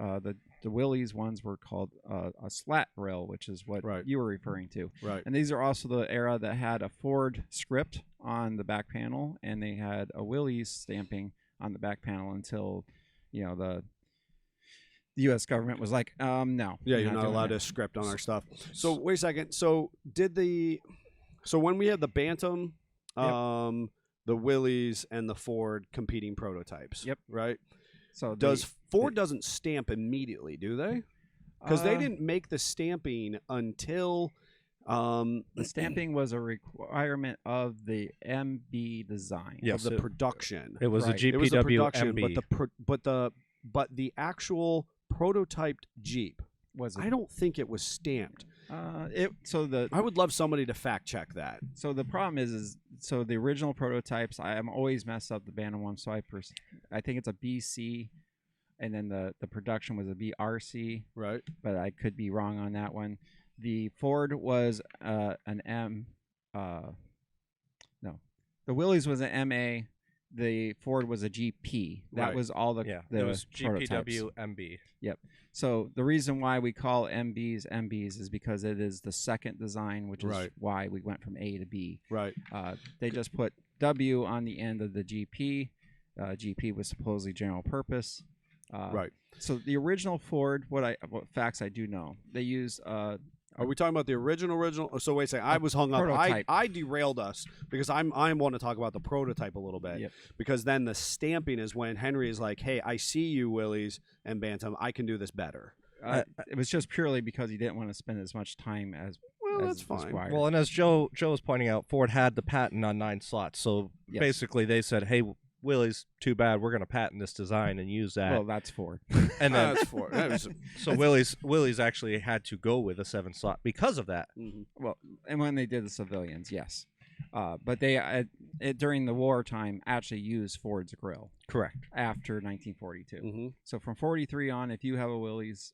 the Willys ones were called a slat grill, which is what you were referring to. Right. And these are also the era that had a Ford script on the back panel, and they had a Willys stamping on the back panel until the U.S. government was like, no. Yeah, you're not allowed to script on our stuff. So wait a second. So when we had the Bantam, the Willys and the Ford competing prototypes. Yep. Right. So Ford doesn't stamp immediately, do they? Because they didn't make the stamping until the stamping was a requirement of the MB design. Yes, of the production. It was a GPW it was the production, MB. but the actual prototyped Jeep Was it? I don't think it was stamped. I would love somebody to fact check that. So the problem is so the original prototypes, I'm always messed up the Bantam one. So I think it's a BC, and then the production was a BRC. Right. But I could be wrong on that one. The Ford was an M. No, the Willys was an MA. The Ford was a GP. That was all the it was prototypes. GPW MB. Yep. So the reason why we call MBs is because it is the second design, which is why we went from A to B. Right. They just put W on the end of the GP. GP was supposedly general purpose. Right. So the original Ford, what facts I do know, they used. Are we talking about the original? So wait a second. I was hung up. I derailed us because I want to talk about the prototype a little bit. Yep. Because then the stamping is when Henry is like, "Hey, I see you, Willys and Bantam. I can do this better." It was just purely because he didn't want to spend as much time as. Well, that's fine. Required. Well, and as Joe was pointing out, Ford had the patent on 9 slots. So basically, they said, "Hey, Willys, too bad. We're going to patent this design and use that." Well, that's Ford. And then that's Ford. So Willys actually had to go with a 7 slot because of that. Mm-hmm. Well, and when they did the civilians, yes, but they during the wartime actually used Ford's grill. Correct. After 1942. Mm-hmm. So from 43 on, if you have a Willys,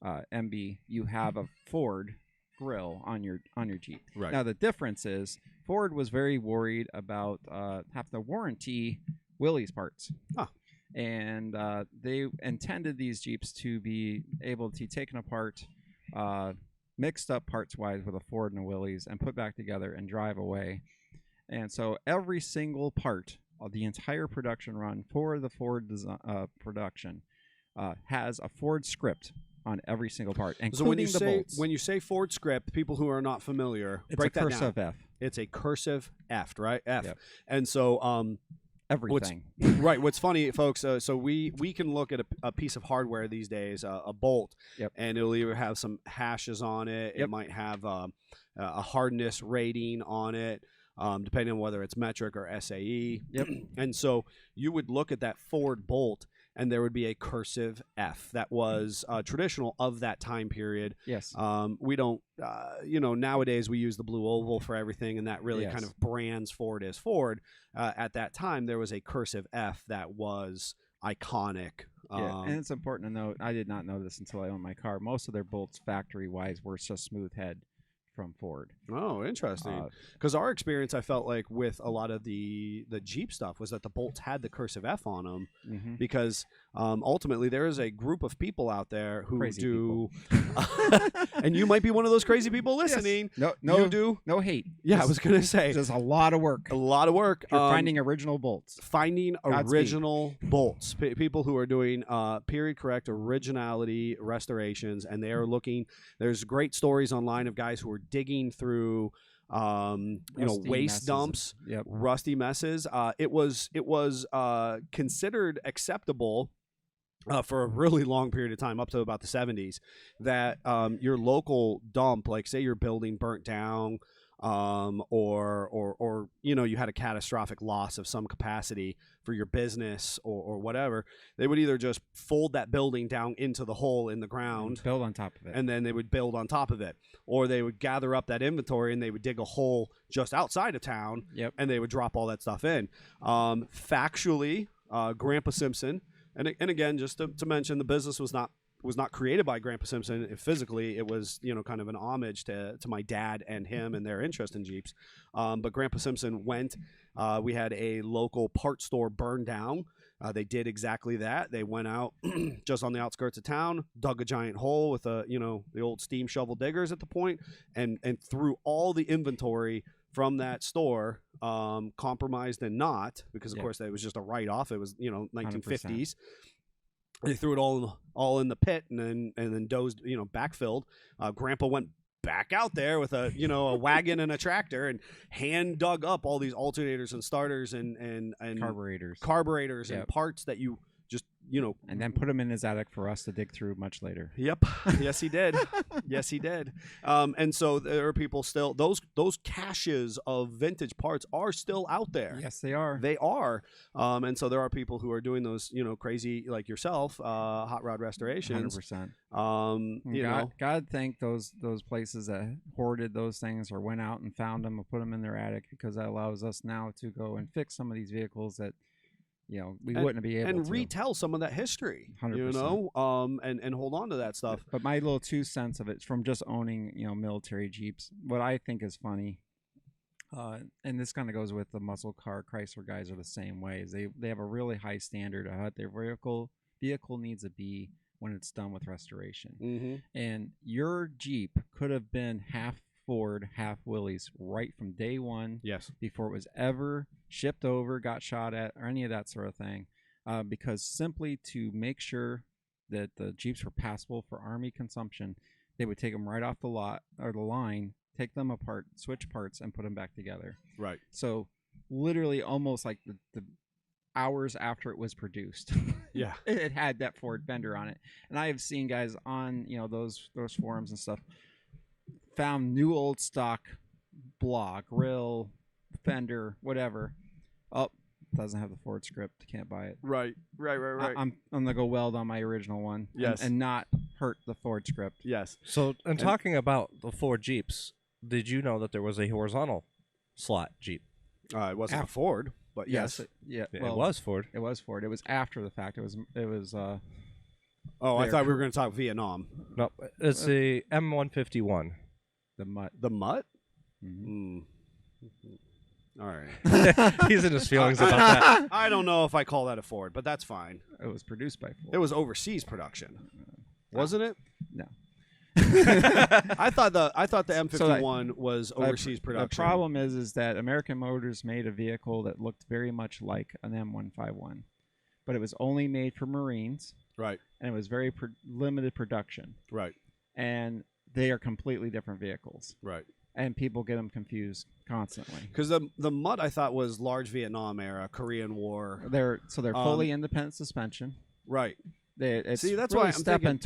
MB, you have a Ford grill on your Jeep. Right. Now the difference is Ford was very worried about having to warranty Willys parts. Huh. And they intended these Jeeps to be able to be taken apart, mixed up parts-wise with a Ford and a Willys, and put back together and drive away. And so every single part of the entire production run for the Ford production has a Ford script on every single part, including the bolts. When you say Ford script, people who are not familiar, It's break a that cursive down. F. It's a cursive F, right? F. Yep. And so Everything. Right. What's funny, folks, so we can look at a piece of hardware these days, a bolt, and it'll either have some hashes on it. It might have a hardness rating on it, depending on whether it's metric or SAE. Yep. And so you would look at that Ford bolt, and there would be a cursive F that was traditional of that time period. Yes. We don't, nowadays we use the blue oval for everything, and that really kind of brands Ford as Ford. At that time, there was a cursive F that was iconic. And it's important to note, I did not know this until I owned my car. Most of their bolts, factory-wise, were just smooth head from Ford. Oh, interesting. Because our experience, I felt like with a lot of the Jeep stuff was that the bolts had the cursive F on them, because ultimately there is a group of people out there who crazy do, and you might be one of those crazy people listening. Yes. No hate. Yeah, I was gonna say there's a lot of work. A lot of work. You're finding original bolts. Original bolts. People who are doing period correct originality restorations, and they are looking. There's great stories online of guys who are digging through waste dumps, rusty messes. It was considered acceptable for a really long period of time, up to about the 70s, that your local dump, like say your building burnt down, or you had a catastrophic loss of some capacity for your business or whatever, they would either just fold that building down into the hole in the ground, build on top of it, and then they would build on top of it, or they would gather up that inventory and they would dig a hole just outside of town, and they would drop all that stuff in. Factually, Grandpa Simpson, and again, just to mention, the business was not created by Grandpa Simpson physically. It was, kind of an homage to my dad and him and their interest in Jeeps. But Grandpa Simpson went, we had a local parts store burn down. They did exactly that. They went out just on the outskirts of town, dug a giant hole with the old steam shovel diggers at the point, and threw all the inventory from that store, compromised and not, because of course that was just a write-off. It was 1950s. 100%. They threw it all in the pit, and then dozed, backfilled. Grandpa went back out there with a wagon and a tractor and hand dug up all these alternators and starters and carburetors and parts that you just and then put them in his attic for us to dig through much later. Yep. Yes, he did. Yes, he did. And so there are people still, those caches of vintage parts are still out there. Yes, they are. They are. And so there are people who are doing those, crazy, like yourself, hot rod restorations. 100%. God thank those places that hoarded those things or went out and found them and put them in their attic, because that allows us now to go and fix some of these vehicles that we wouldn't be able to retell some of that history. 100%. And hold on to that stuff. But my little 2 cents of it from just owning military Jeeps, what I think is funny, and this kind of goes with the muscle car Chrysler guys are the same way. Is they have a really high standard of how their vehicle needs to be when it's done with restoration. Mm-hmm. And your Jeep could have been half Ford, half Willys right from day one. Yes. Before it was ever shipped over, got shot at, or any of that sort of thing, because simply to make sure that the Jeeps were passable for Army consumption, they would take them right off the lot or the line, take them apart, switch parts, and put them back together. Right. So literally almost like the hours after it was produced. Yeah. It had that Ford fender on it. And I have seen guys on, those forums and stuff, found new old stock block, grill, fender, whatever. Oh, doesn't have the Ford script. Can't buy it. Right. I'm gonna go weld on my original one. Yes. And not hurt the Ford script. Yes. So, and talking about the Ford Jeeps, did you know that there was a horizontal slot Jeep? It wasn't a Ford, but yes. Well, it was Ford. It was Ford. It was after the fact. It was. I thought we were going to talk Vietnam. No, it's the M151. The Mutt. The Mutt? Mm-hmm. All right. He's in his feelings about that. I don't know if I call that a Ford, but that's fine. It was produced by Ford. It was overseas production, wasn't it? No. I thought the M51 was overseas production. The problem is that American Motors made a vehicle that looked very much like an M151, but it was only made for Marines. Right. And it was very limited production. Right. And they are completely different vehicles. Right. And people get them confused constantly. Because the Mutt I thought was large Vietnam era, Korean War. They're fully independent suspension. Right. It's See, that's really why I'm stepping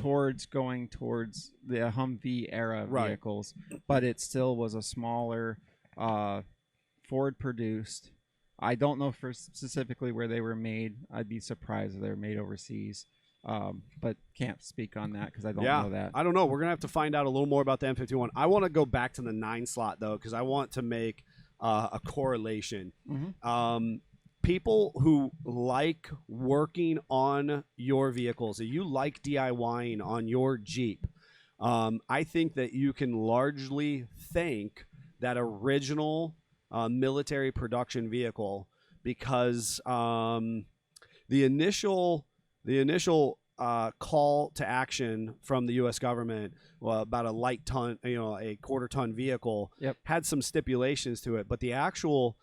going towards the Humvee era vehicles, but it still was a smaller Ford produced. I don't know for specifically where they were made. I'd be surprised if they were made overseas. But can't speak on that because I don't know that. I don't know. We're going to have to find out a little more about the M51. I want to go back to the 9 slot, though, because I want to make a correlation. Mm-hmm. People who like working on your vehicles, if you like DIYing on your Jeep, I think that you can largely thank that original military production vehicle because the initial call to action from the U.S. government about a light ton, a quarter-ton vehicle, had some stipulations to it, but the actual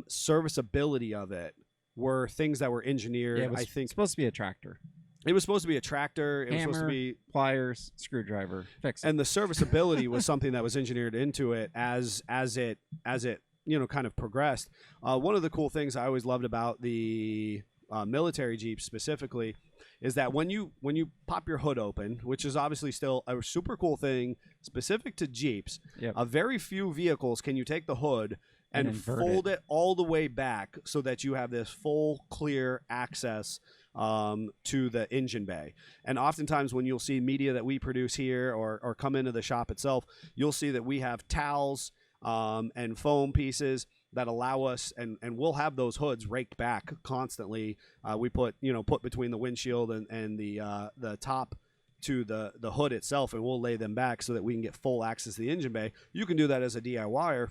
serviceability of it were things that were engineered. It was supposed to be a tractor. It was supposed to be a tractor. It Hammer, was supposed to be pliers, screwdriver, fix it. And the serviceability was something that was engineered into it as it kind of progressed. One of the cool things I always loved about the military Jeeps specifically is that when you pop your hood open, which is obviously still a super cool thing specific to Jeeps, a very few vehicles can you take the hood and fold it all the way back so that you have this full clear access to the engine bay. And oftentimes when you'll see media that we produce here or come into the shop itself, you'll see that we have towels and foam pieces that allow us, and we'll have those hoods raked back constantly. We put between the windshield and the top to the hood itself, and we'll lay them back so that we can get full access to the engine bay. You can do that as a DIYer.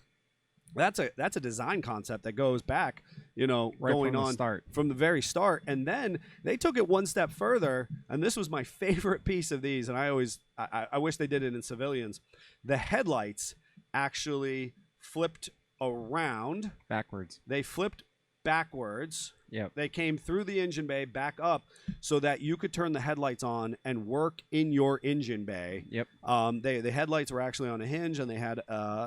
That's a design concept that goes back, going on from the very start. And then they took it one step further, and this was my favorite piece of these, and I wish they did it in civilians. The headlights actually flipped around. Backwards. They flipped backwards. Yep. They came through the engine bay back up so that you could turn the headlights on and work in your engine bay. Yep. The headlights were actually on a hinge, and they had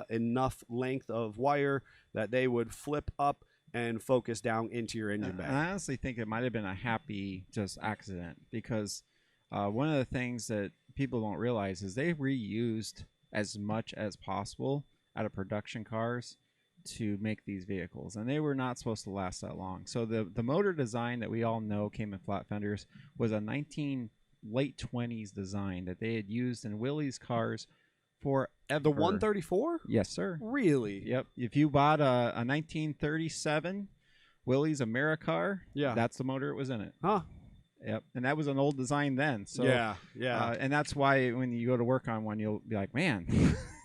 enough length of wire that they would flip up and focus down into your engine bay. I honestly think it might have been a happy just accident because one of the things that people don't realize is they reused as much as possible out of production cars to make these vehicles, and they were not supposed to last that long. So the motor design that we all know came in flat fenders was a late 20s design that they had used in Willys cars forever. The 134? Yes, sir. Really? Yep. If you bought a 1937 Willys Americar, Yeah. that's the motor it was in it. Huh. Yep. And that was an old design then. So yeah. and that's why when you go to work on one, you'll be like, man,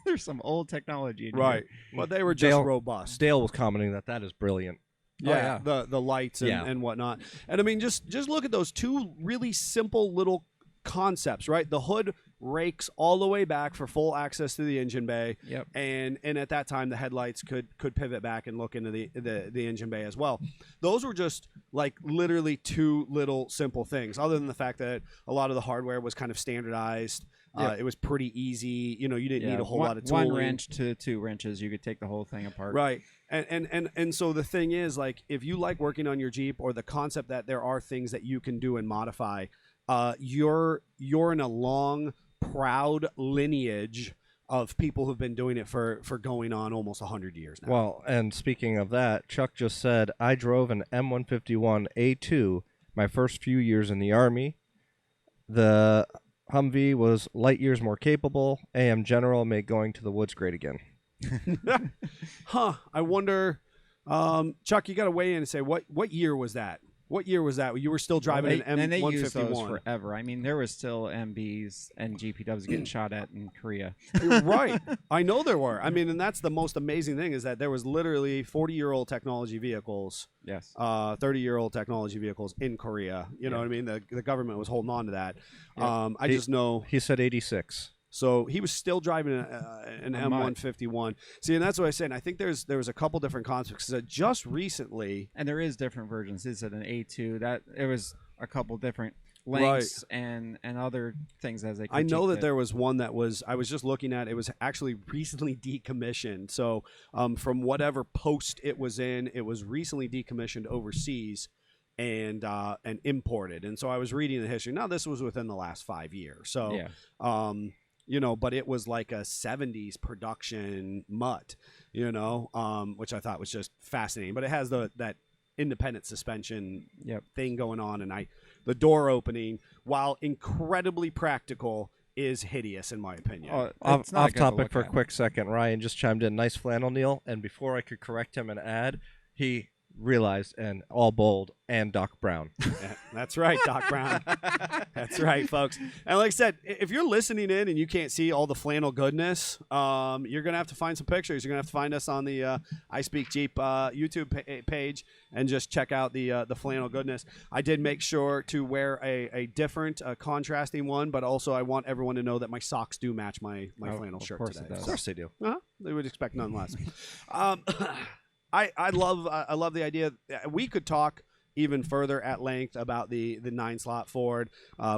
there's some old technology in Right. here. But they were just robust. Dale was commenting that is brilliant. Yeah, the lights and whatnot. And I mean, just look at those two really simple little concepts, right? The hood rakes all the way back for full access to the engine bay. Yep. And at that time, the headlights could pivot back and look into the engine bay as well. Those were just like literally two little simple things, other than the fact that a lot of the hardware was kind of standardized. Yep. It was pretty easy. You didn't need a whole lot of one tooling. wrench to 2 wrenches. You could take the whole thing apart. Right. And so the thing is, like, if you like working on your Jeep, or the concept that there are things that you can do and modify, you're in a long, proud lineage of people who've been doing it for going on almost 100 years now. Well, and speaking of that, Chuck just said, I drove an M151 A2 my first few years in the Army. The Humvee was light years more capable. AM General made going to the woods great again. Huh. I wonder, Chuck, you got to weigh in and say, what year was that? What year was that? You were still driving an M151. And they used those forever. I mean, there was still MBs and GPWs getting shot at in Korea. Right. I know there were. I mean, and that's the most amazing thing, is that there was literally 40-year-old technology vehicles. Yes. 30-year-old technology vehicles in Korea. You know what I mean? The government was holding on to that. Yep. I just know. He said 86. So he was still driving an M151. See, and that's what I said. And I think there was a couple different concepts. Just recently, and there is different versions. Is it an A2? That it was a couple different lengths and other things as they. I know that there was one that was. I was just looking at. It was actually recently decommissioned. So from whatever post it was in, it was recently decommissioned overseas and imported. And so I was reading the history. Now this was within the last 5 years. So but it was like a 70s production mutt, which I thought was just fascinating. But it has that independent suspension thing going on, and the door opening, while incredibly practical, is hideous in my opinion. Off topic for a quick second, Ryan just chimed in, nice flannel, Neil. And before I could correct him and add, he realized, and all bold, and Doc Brown. Yeah, that's right, Doc Brown. That's right, folks. And like I said, if you're listening in and you can't see all the flannel goodness, you're going to have to find some pictures. You're going to have to find us on the I Speak Jeep YouTube page and just check out the flannel goodness. I did make sure to wear a different contrasting one, but also I want everyone to know that my socks do match my flannel shirt today. Of course they do. They would expect none less. I love the idea. We could talk even further at length about the 9-slot Ford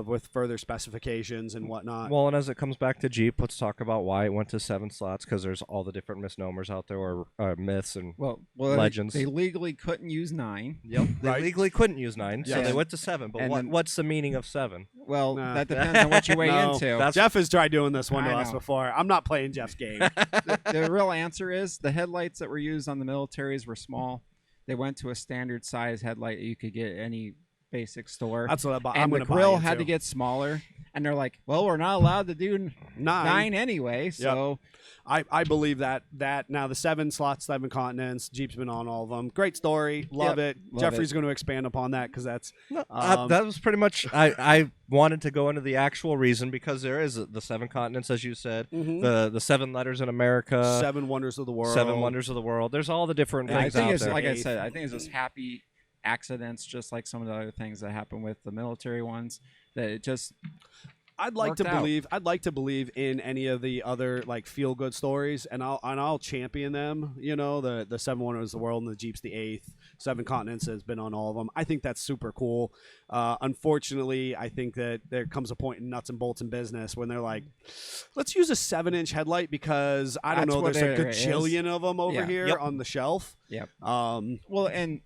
with further specifications and whatnot. Well, and as it comes back to Jeep, let's talk about why it went to 7 slots, because there's all the different misnomers out there, or myths and legends. They legally couldn't use 9. Yep, they legally couldn't use 9, so Yes. they went to 7. But what's the meaning of 7? Well, that depends on what you weigh into. Jeff has tried doing this one to I us know. before. I'm not playing Jeff's game. The real answer is the headlights that were used on the militaries were small. They went to a standard size headlight that you could get at any basic store. That's what I'm and going the to buy. grill had to get smaller. And they're like, well, we're not allowed to do 9 anyway. So I believe that now the 7 slots, 7 continents, Jeep's been on all of them. Great story. Love it. Jeffrey's going to expand upon that because that's that was pretty much I wanted to go into the actual reason, because there is the 7 continents, as you said, the 7 letters in America, 7 wonders of the world. 7 wonders of the world. There's all the different I things think out it's there. like I said, I think it's just happy accidents, just like some of the other things that happen with the military ones, that it just I'd like worked to out. believe. I'd like to believe in any of the other like feel good stories, and I'll champion them. You know, the 7 Wonders of the World and the Jeep's the 8th. 7 Continents has been on all of them. I think that's super cool. Unfortunately, I think that there comes a point in nuts and bolts in business when they're like, let's use a 7-inch headlight because I don't That's know, what there's a there gajillion of them over Yeah. here Yep. on the shelf. Yep. Um, Well, and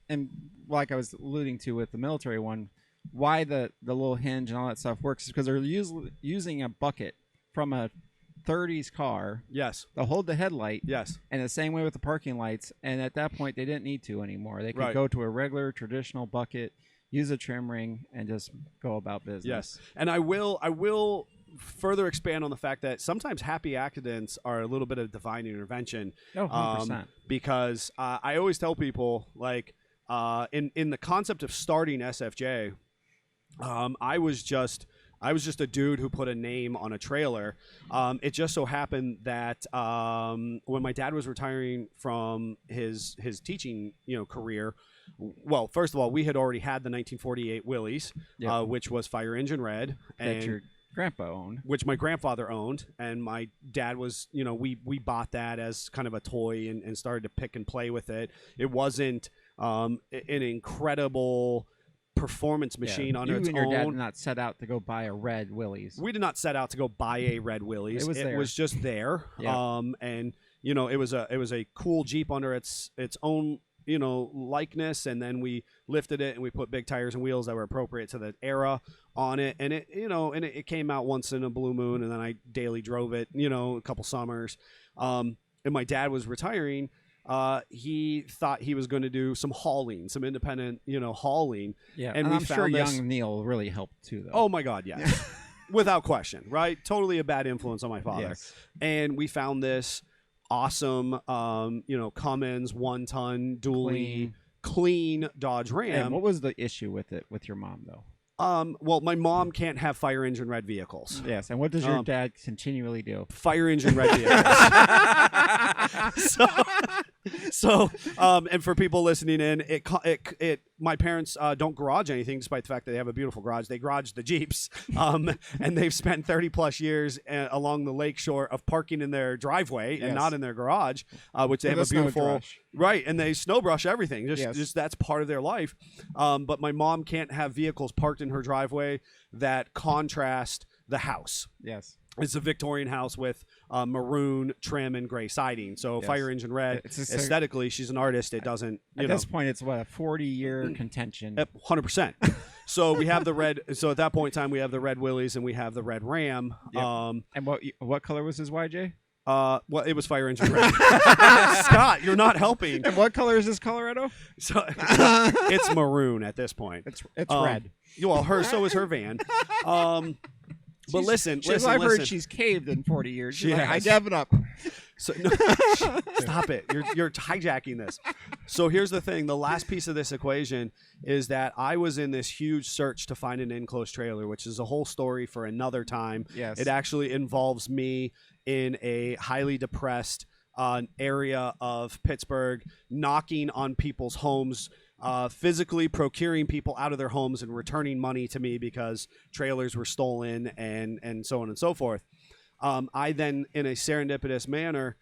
like I was alluding to with the military one, why the little hinge and all that stuff works is because they're using a bucket from a 30s car yes, to hold the headlight, yes, and the same way with the parking lights. And at that point, they didn't need to anymore. They could Right. go to a regular traditional bucket, use a trim ring, and just go about business. yes. And I will further expand on the fact that sometimes happy accidents are a little bit of divine intervention. Oh, 100%. Because I always tell people, like, in the concept of starting SFJ, I was just a dude who put a name on a trailer. It just so happened that when my dad was retiring from his teaching career, well, first of all, we had already had the 1948 Willys, Yep. which was fire engine red, that and your grandpa owned. which my grandfather owned, and my dad was, we bought that as kind of a toy and started to pick and play with it. It wasn't an incredible performance machine on you its and your dad own. did not set out to go buy a red Willys. We did not set out to go buy a red Willys. It was there. just there. Yeah. And it was a cool Jeep under its own likeness, and then we lifted it and we put big tires and wheels that were appropriate to the era on it, and it came out once in a blue moon, and then I daily drove it a couple summers. And my dad was retiring. He thought he was going to do some hauling, some independent hauling. Yeah, and and we I'm sure found this- young Neil really helped too, though. Oh my God, yes. Without question, right? Totally a bad influence on my father. Yes. And we found this awesome, Cummins 1-ton dually clean Dodge Ram. And what was the issue with it with your mom, though? Well, my mom can't have fire engine red vehicles. Yes, and what does your dad continually do? Fire engine red vehicles. And for people listening in, my parents don't garage anything, despite the fact that they have a beautiful garage. They garage the Jeeps, and they've spent 30 plus years along the lake shore of parking in their driveway and Yes. not in their garage, which they With have a a snow beautiful brush. right, and they snow brush everything. Yes. Just that's part of their life. But my mom can't have vehicles parked in her driveway that contrast the house. Yes. It's a Victorian house with maroon trim and gray siding. So Yes. fire engine red. It's a- Aesthetically, she's an artist. It doesn't, At this point, it's what, a 40-year contention. 100%. So we have the red. So at that point in time, we have the red Willys and we have the red Ram. Yep. And what color was his YJ? Well, it was fire engine red. Scott, you're not helping. And what color is this Colorado? So it's maroon at this point. It's red. Well, so is her van. But listen, I've listen. heard she's caved in 40 years. She She's like, I has. gave it up. So, no, stop it. You're hijacking this. So here's the thing. The last piece of this equation is that I was in this huge search to find an enclosed trailer, which is a whole story for another time. Yes. It actually involves me in a highly depressed area of Pittsburgh, knocking on people's homes, physically procuring people out of their homes and returning money to me because trailers were stolen and so on and so forth. I then, in a serendipitous manner,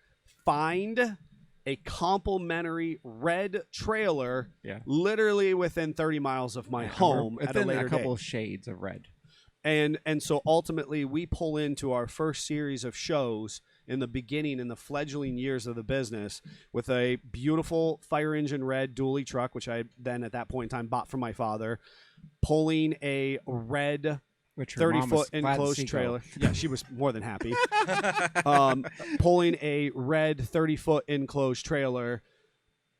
find a complimentary red trailer literally within 30 miles of my home at a Within later a couple date. shades of red. And so ultimately we pull into our first series of shows in the beginning, in the fledgling years of the business, with a beautiful fire engine red dually truck, which I then at that point in time bought from my father, pulling a red Which your mom 30-foot was glad to see enclosed go. trailer. Yeah, she was more than happy. Pulling a red 30-foot enclosed trailer,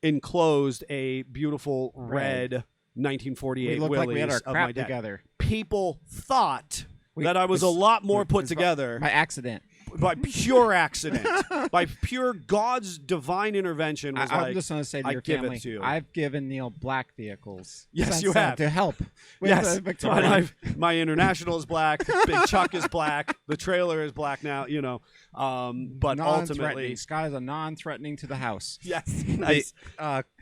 enclosed a beautiful red 1948 We looked like we had Willys our of my crap dad. together. People thought We- that I was a it's- lot more put it's together. By accident. by pure accident, by pure God's divine intervention, was I'm like, just going to say to I your give it family, to you. I've given Neil black vehicles. Yes, since you then have. to help. With Yes, the Victoria. and my international is black. Big Chuck is black. The trailer is black now. But ultimately, Scott is a non-threatening to the house. yes, nice.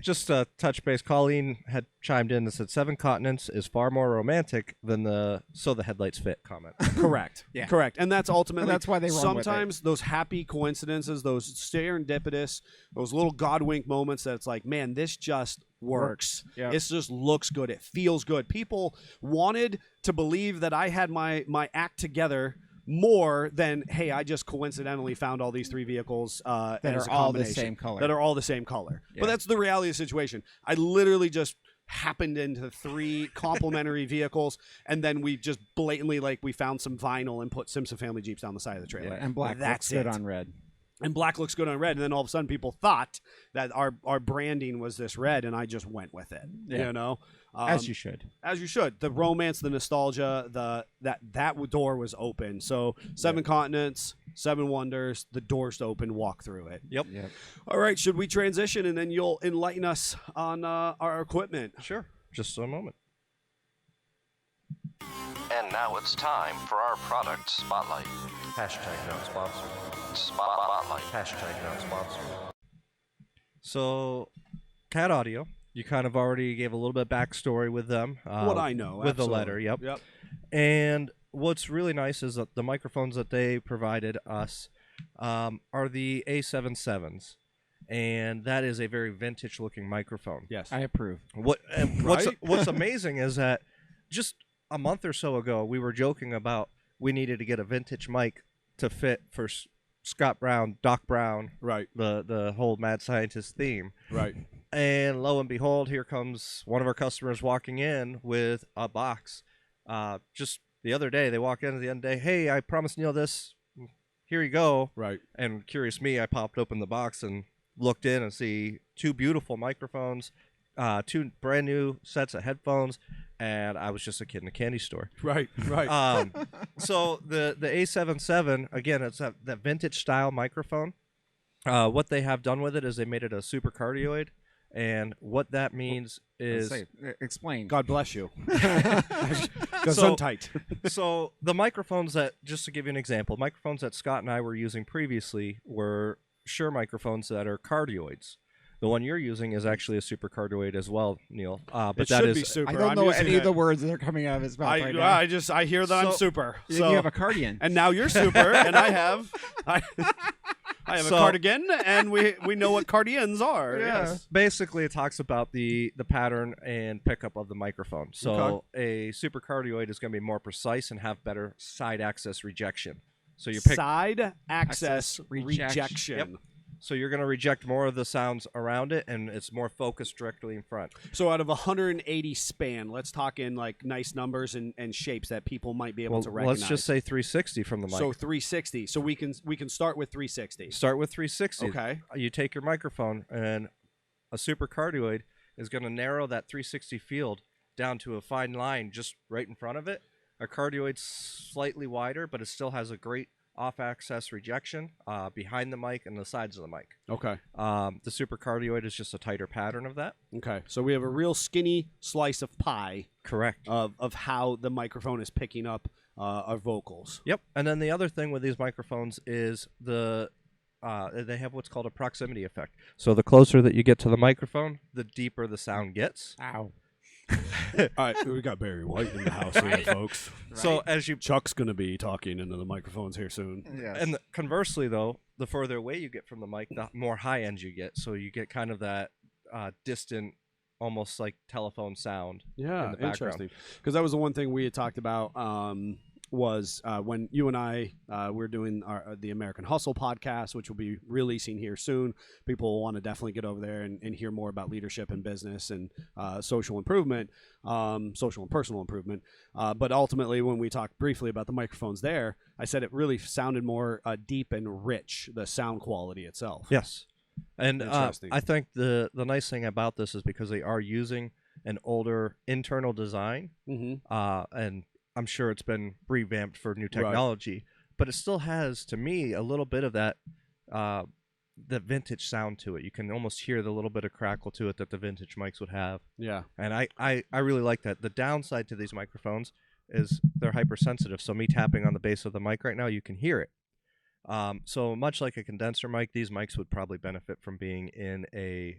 Just a touch base. Colleen had chimed in and said 7 continents is far more romantic than the "so the headlights fit" comment. Correct. Yeah. Correct. And that's ultimately, that's why they run with it. sometimes those happy coincidences, those serendipitous, those little God wink moments that it's like, man, this just works. Yeah. It just looks good. It feels good. People wanted to believe that I had my act together more than, hey, I just coincidentally found all these 3 vehicles That as are a all the combination, same color. that are all the same color. Yeah. But that's the reality of the situation. I literally just happened into 3 complementary vehicles, and then we just blatantly, like, we found some vinyl and put Simpson Family Jeeps down the side of the trailer. And black That's looks good it. on red. And black looks good on red, and then all of a sudden people thought that our branding was this red, and I just went with it. Yeah. As you should. As you should. The romance, the nostalgia, that door was open. So 7 continents, 7 wonders, the door's open, walk through it. Yep. All right, should we transition, and then you'll enlighten us on our equipment? Sure. Just a moment. And now it's time for our product spotlight. Hashtag not sponsored. Spotlight. Hashtag not sponsored. So, Cat Audio, you kind of already gave a little bit of backstory with them. What I know. With absolutely. the letter, yep. Yep. And what's really nice is that the microphones that they provided us are the A77s. And that is a very vintage-looking microphone. Yes. I approve. What's amazing is that just a month or so ago, we were joking about we needed to get a vintage mic to fit for Scott Brown, Doc Brown, Right. the whole mad scientist theme. Right. And lo and behold, here comes one of our customers walking in with a box. Just the other day, they walk in at the end of the day, hey, I promised Neil this. Here you go. Right. And curious me, I popped open the box and looked in and see 2 beautiful microphones, 2 brand new sets of headphones, and I was just a kid in a candy store. Right. Right. So the A77, again, it's that vintage style microphone. What they have done with it is they made it a super cardioid, and what that means is Explain. God bless you. So- Gesundheit. so the microphones that, just to give you an example, microphones that Scott and I were using previously were Shure microphones that are cardioids. The one you're using is actually a super cardioid as well, Neil. But It that should is be super. I don't I'm know using any of it. the words that are coming out of his mouth right now. I hear that I'm So- super. You So have a cardigan. and now you're super, and I have a So- cardigan, and we know what cardigans are. Yes. Basically, it talks about the pattern and pickup of the microphone. So a super cardioid is going to be more precise and have better side access rejection. So you pick. Side access rejection. rejection. Yep. So you're going to reject more of the sounds around it, and it's more focused directly in front. So out of 180 span, let's talk in like nice numbers and shapes that people might be able to recognize. Let's just say 360 from the mic. So 360. So we can start with 360. Start with 360. Okay. You take your microphone, and a super cardioid is going to narrow that 360 field down to a fine line just right in front of it. A cardioid's slightly wider, but it still has a great off-access rejection behind the mic and the sides of the mic. Okay. The super cardioid is just a tighter pattern of that. Okay. So we have a real skinny slice of pie Correct. of how the microphone is picking up our vocals. Yep. And then the other thing with these microphones is they have what's called a proximity effect. So the closer that you get to the microphone, the deeper the sound gets. Ow. All right, we got Barry White in the house here, folks. So as you Chuck's going to be talking into the microphones here soon. Yes. and conversely though, the further away you get from the mic, the more high end you get. So you get kind of that distant, almost like telephone sound. Yeah, in the background. interesting. Because that was the one thing we had talked about was when you and I we're doing the American Hustle podcast, which will be releasing here soon. People will want to definitely get over there and hear more about leadership and business and social improvement, social and personal improvement. But ultimately, when we talked briefly about the microphones there, I said it really sounded more deep and rich, the sound quality itself. Yes. And Interesting. I think the nice thing about this is because they are using an older internal design, Mm-hmm. and I'm sure it's been revamped for new technology, but it still has, to me, a little bit of that the vintage sound to it. You can almost hear the little bit of crackle to it that the vintage mics would have. Yeah. And I really like that. The downside to these microphones is they're hypersensitive. So me tapping on the base of the mic right now, you can hear it. So much like a condenser mic, these mics would probably benefit from being in a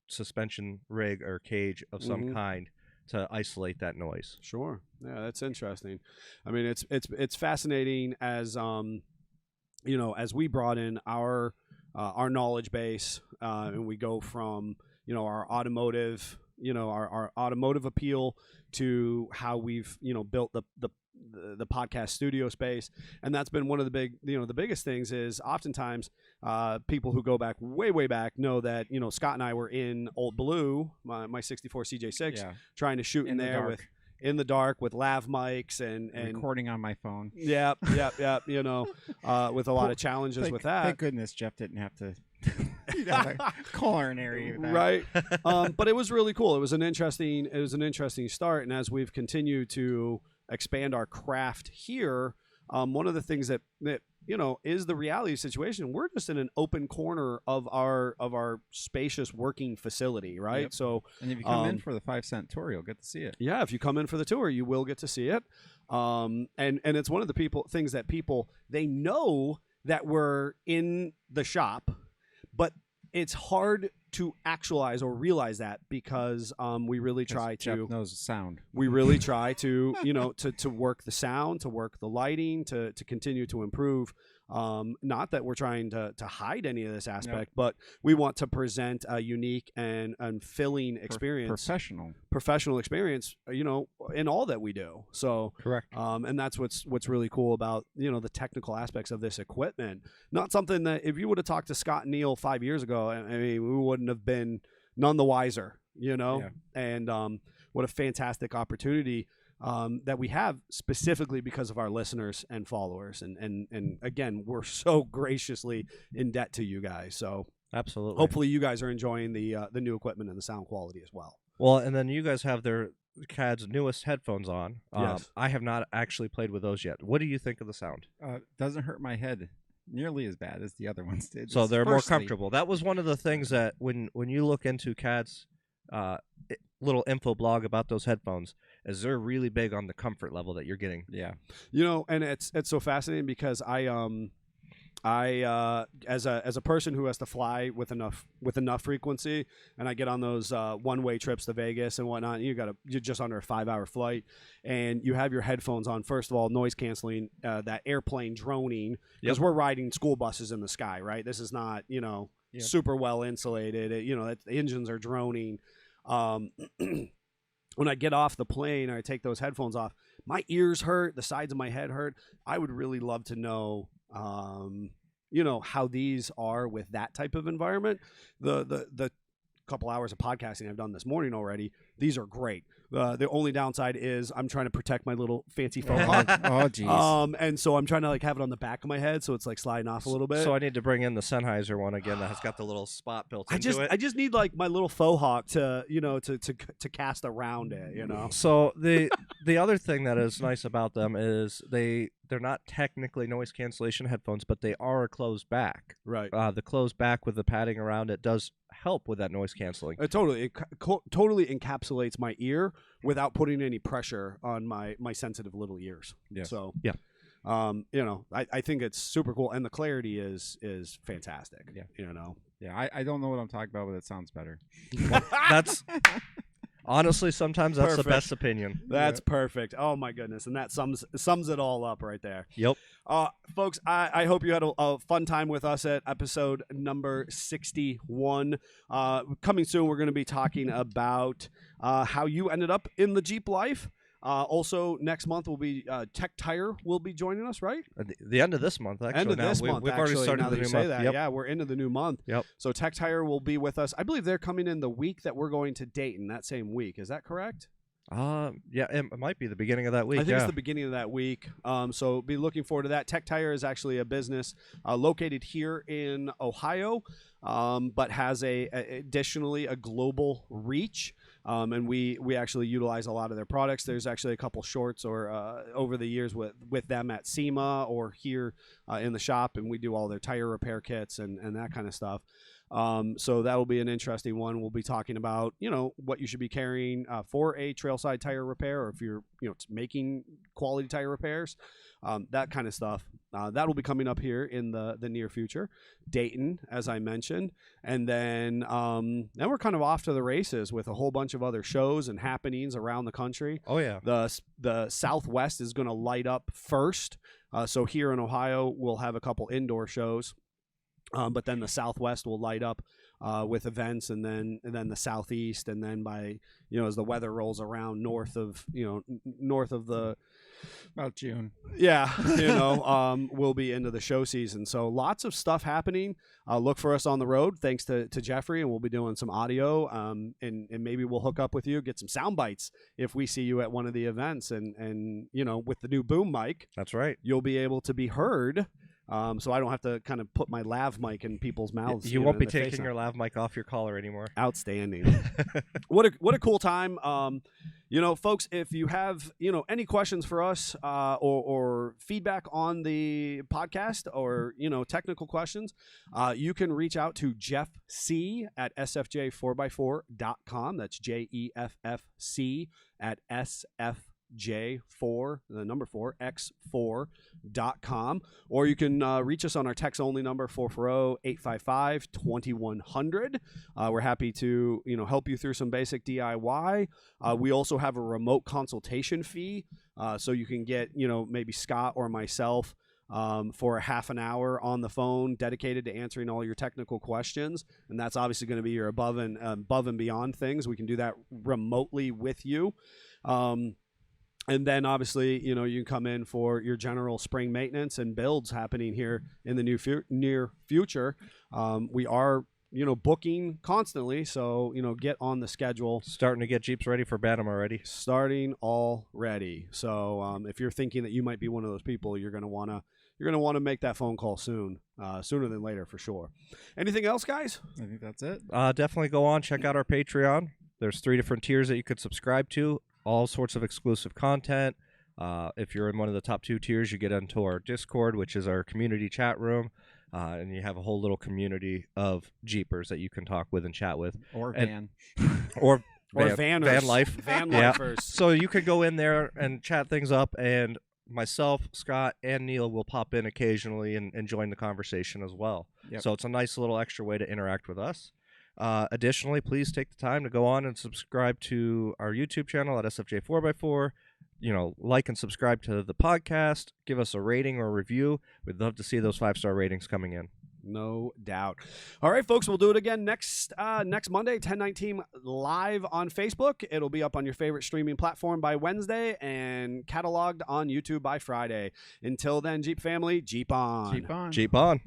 suspension rig or cage of some kind to isolate that noise. Sure. Yeah, that's interesting. I mean, it's fascinating as you know, as we brought in our knowledge base, and we go from, you know, our automotive, you know, our automotive appeal to how we've, you know, built the podcast studio space. And that's been one of the big, you know, the biggest things is oftentimes people who go back way back know that, you know, Scott and I were in Old Blue, my 64 CJ6, trying to shoot in there with in the dark with lav mics and recording on my phone. Yep. You know, with a lot of challenges with that. Thank goodness Jeff didn't have to culinary right. But it was really cool. It was an interesting start. And as we've continued to expand our craft here, one of the things that you know is the reality situation. We're just in an open corner of our spacious working facility, right? Yep. So, and if you come in for the 5-cent tour, you'll get to see it. Yeah, if you come in for the tour, you will get to see it. And it's one of the things that people, they know that we're in the shop, but it's hard to actualize or realize that because we really try to. Jeff knows the sound. We really try to, you know, to work the sound, to work the lighting, to continue to improve. Not that we're trying to hide any of this aspect, but we want to present a unique and filling experience, professional experience, you know, in all that we do. So correct. And that's what's really cool about, you know, the technical aspects of this equipment. Not something that if you would have talked to Scott and Neil 5 years ago, I mean, we wouldn't have been none the wiser, you know. And what a fantastic opportunity that we have specifically because of our listeners and followers. And again, we're so graciously in debt to you guys. So absolutely. Hopefully you guys are enjoying the new equipment and the sound quality as well. Well, and then you guys have CAD's newest headphones on. Yes. I have not actually played with those yet. What do you think of the sound? Doesn't hurt my head nearly as bad as the other ones did. So they're more comfortable. That was one of the things that when you look into CAD's little info blog about those headphones, is they're really big on the comfort level that you're getting. Yeah. You know, and it's so fascinating because I as a person who has to fly with enough frequency, and I get on those one-way trips to Vegas and whatnot, you're just under a 5-hour flight, and you have your headphones on. First of all, noise canceling, that airplane droning, because we're riding school buses in the sky, right? This is not, you know, super well insulated. You know, the engines are droning. When I get off the plane or I take those headphones off, my ears hurt, the sides of my head hurt. I would really love to know, you know, how these are with that type of environment. The couple hours of podcasting I've done this morning already, these are great. The only downside is I'm trying to protect my little fancy faux hawk. Oh, geez. And so I'm trying to like have it on the back of my head, so it's like sliding off a little bit. So I need to bring in the Sennheiser one again that has got the little spot built into it. I just need like my little faux hawk to, you know, to cast around it, you know. So the other thing that is nice about them is they're not technically noise cancellation headphones, but they are a closed back. Right. The closed back with the padding around it does help with that noise canceling. It totally encapsulates my ear without putting any pressure on my sensitive little ears. Yeah. So yeah. You know, I think it's super cool, and the clarity is fantastic. Yeah. You know. Yeah, I don't know what I'm talking about, but it sounds better. That's honestly sometimes that's Perfect. the best opinion. That's perfect. Oh my goodness, and that sums it all up right there. Yep. Folks, I hope you had a fun time with us at episode number 61. Coming soon, we're going to be talking about how you ended up in the Jeep life. Also, next month will be Tech Tire will be joining us, right? The end of this month, actually. End of this month. We've already started now the that you new say month. that, Yep. yeah, we're into the new month. Yep. So Tech Tire will be with us. I believe they're coming in the week that we're going to Dayton that same week. Is that correct? Yeah, it might be the beginning of that week. I think it's the beginning of that week. So be looking forward to that. Tech Tire is actually a business located here in Ohio, but has additionally a global reach. And we actually utilize a lot of their products. There's actually a couple shorts or over the years with them at SEMA or here in the shop, and we do all their tire repair kits and that kind of stuff. So that will be an interesting one. We'll be talking about, what you should be carrying for a trailside tire repair, or if you're, making quality tire repairs, that kind of stuff. That will be coming up here in the near future. Dayton, as I mentioned, and then we're kind of off to the races with a whole bunch of other shows and happenings around the country. Oh yeah. The Southwest is going to light up first. So here in Ohio, we'll have a couple indoor shows. But then the Southwest will light up with events, and then the Southeast, and then by as the weather rolls around north of the About June. Yeah, we'll be into the show season. So lots of stuff happening. Look for us on the road. Thanks to Jeffrey, and we'll be doing some audio. And maybe we'll hook up with you, get some sound bites if we see you at one of the events. And with the new boom mic, That's right. you'll be able to be heard. So I don't have to kind of put my lav mic in people's mouths. You won't be in their face taking now. your lav mic off your collar anymore. Outstanding. What a cool time. Folks, if you have, any questions for us or feedback on the podcast or, technical questions, you can reach out to Jeff C at sfj4x4.com. That's JEFFC at SFJ4, the number 4, X4.com. Or you can reach us on our text only number, 440-855-2100. We're happy to, help you through some basic DIY. We also have a remote consultation fee. So you can get, maybe Scott or myself for a half an hour on the phone dedicated to answering all your technical questions. And that's obviously going to be your above and beyond things. We can do that remotely with you. And then obviously, you can come in for your general spring maintenance and builds happening here in the near future. We are, booking constantly. So, get on the schedule. Starting to get Jeeps ready for Bantam already. Starting already. So if you're thinking that you might be one of those people, you're going to want to make that phone call soon, sooner than later for sure. Anything else, guys? I think that's it. Definitely go on, check out our Patreon. There's 3 different tiers that you could subscribe to. All sorts of exclusive content. If you're in one of the top 2 tiers, you get into our Discord, which is our community chat room, and you have a whole little community of Jeepers that you can talk with and chat with. Or van. Or Van life. Van Yeah. lifers. So you could go in there and chat things up, and myself, Scott, and Neil will pop in occasionally and join the conversation as well. Yep. So it's a nice little extra way to interact with us. Additionally, please take the time to go on and subscribe to our YouTube channel at SFJ4x4. Like and subscribe to the podcast. Give us a rating or a review. We'd love to see those 5-star ratings coming in. No doubt. All right, folks, we'll do it again next Monday, 10/19, live on Facebook. It'll be up on your favorite streaming platform by Wednesday and cataloged on YouTube by Friday. Until then, Jeep family, Jeep on. Keep on. Jeep on.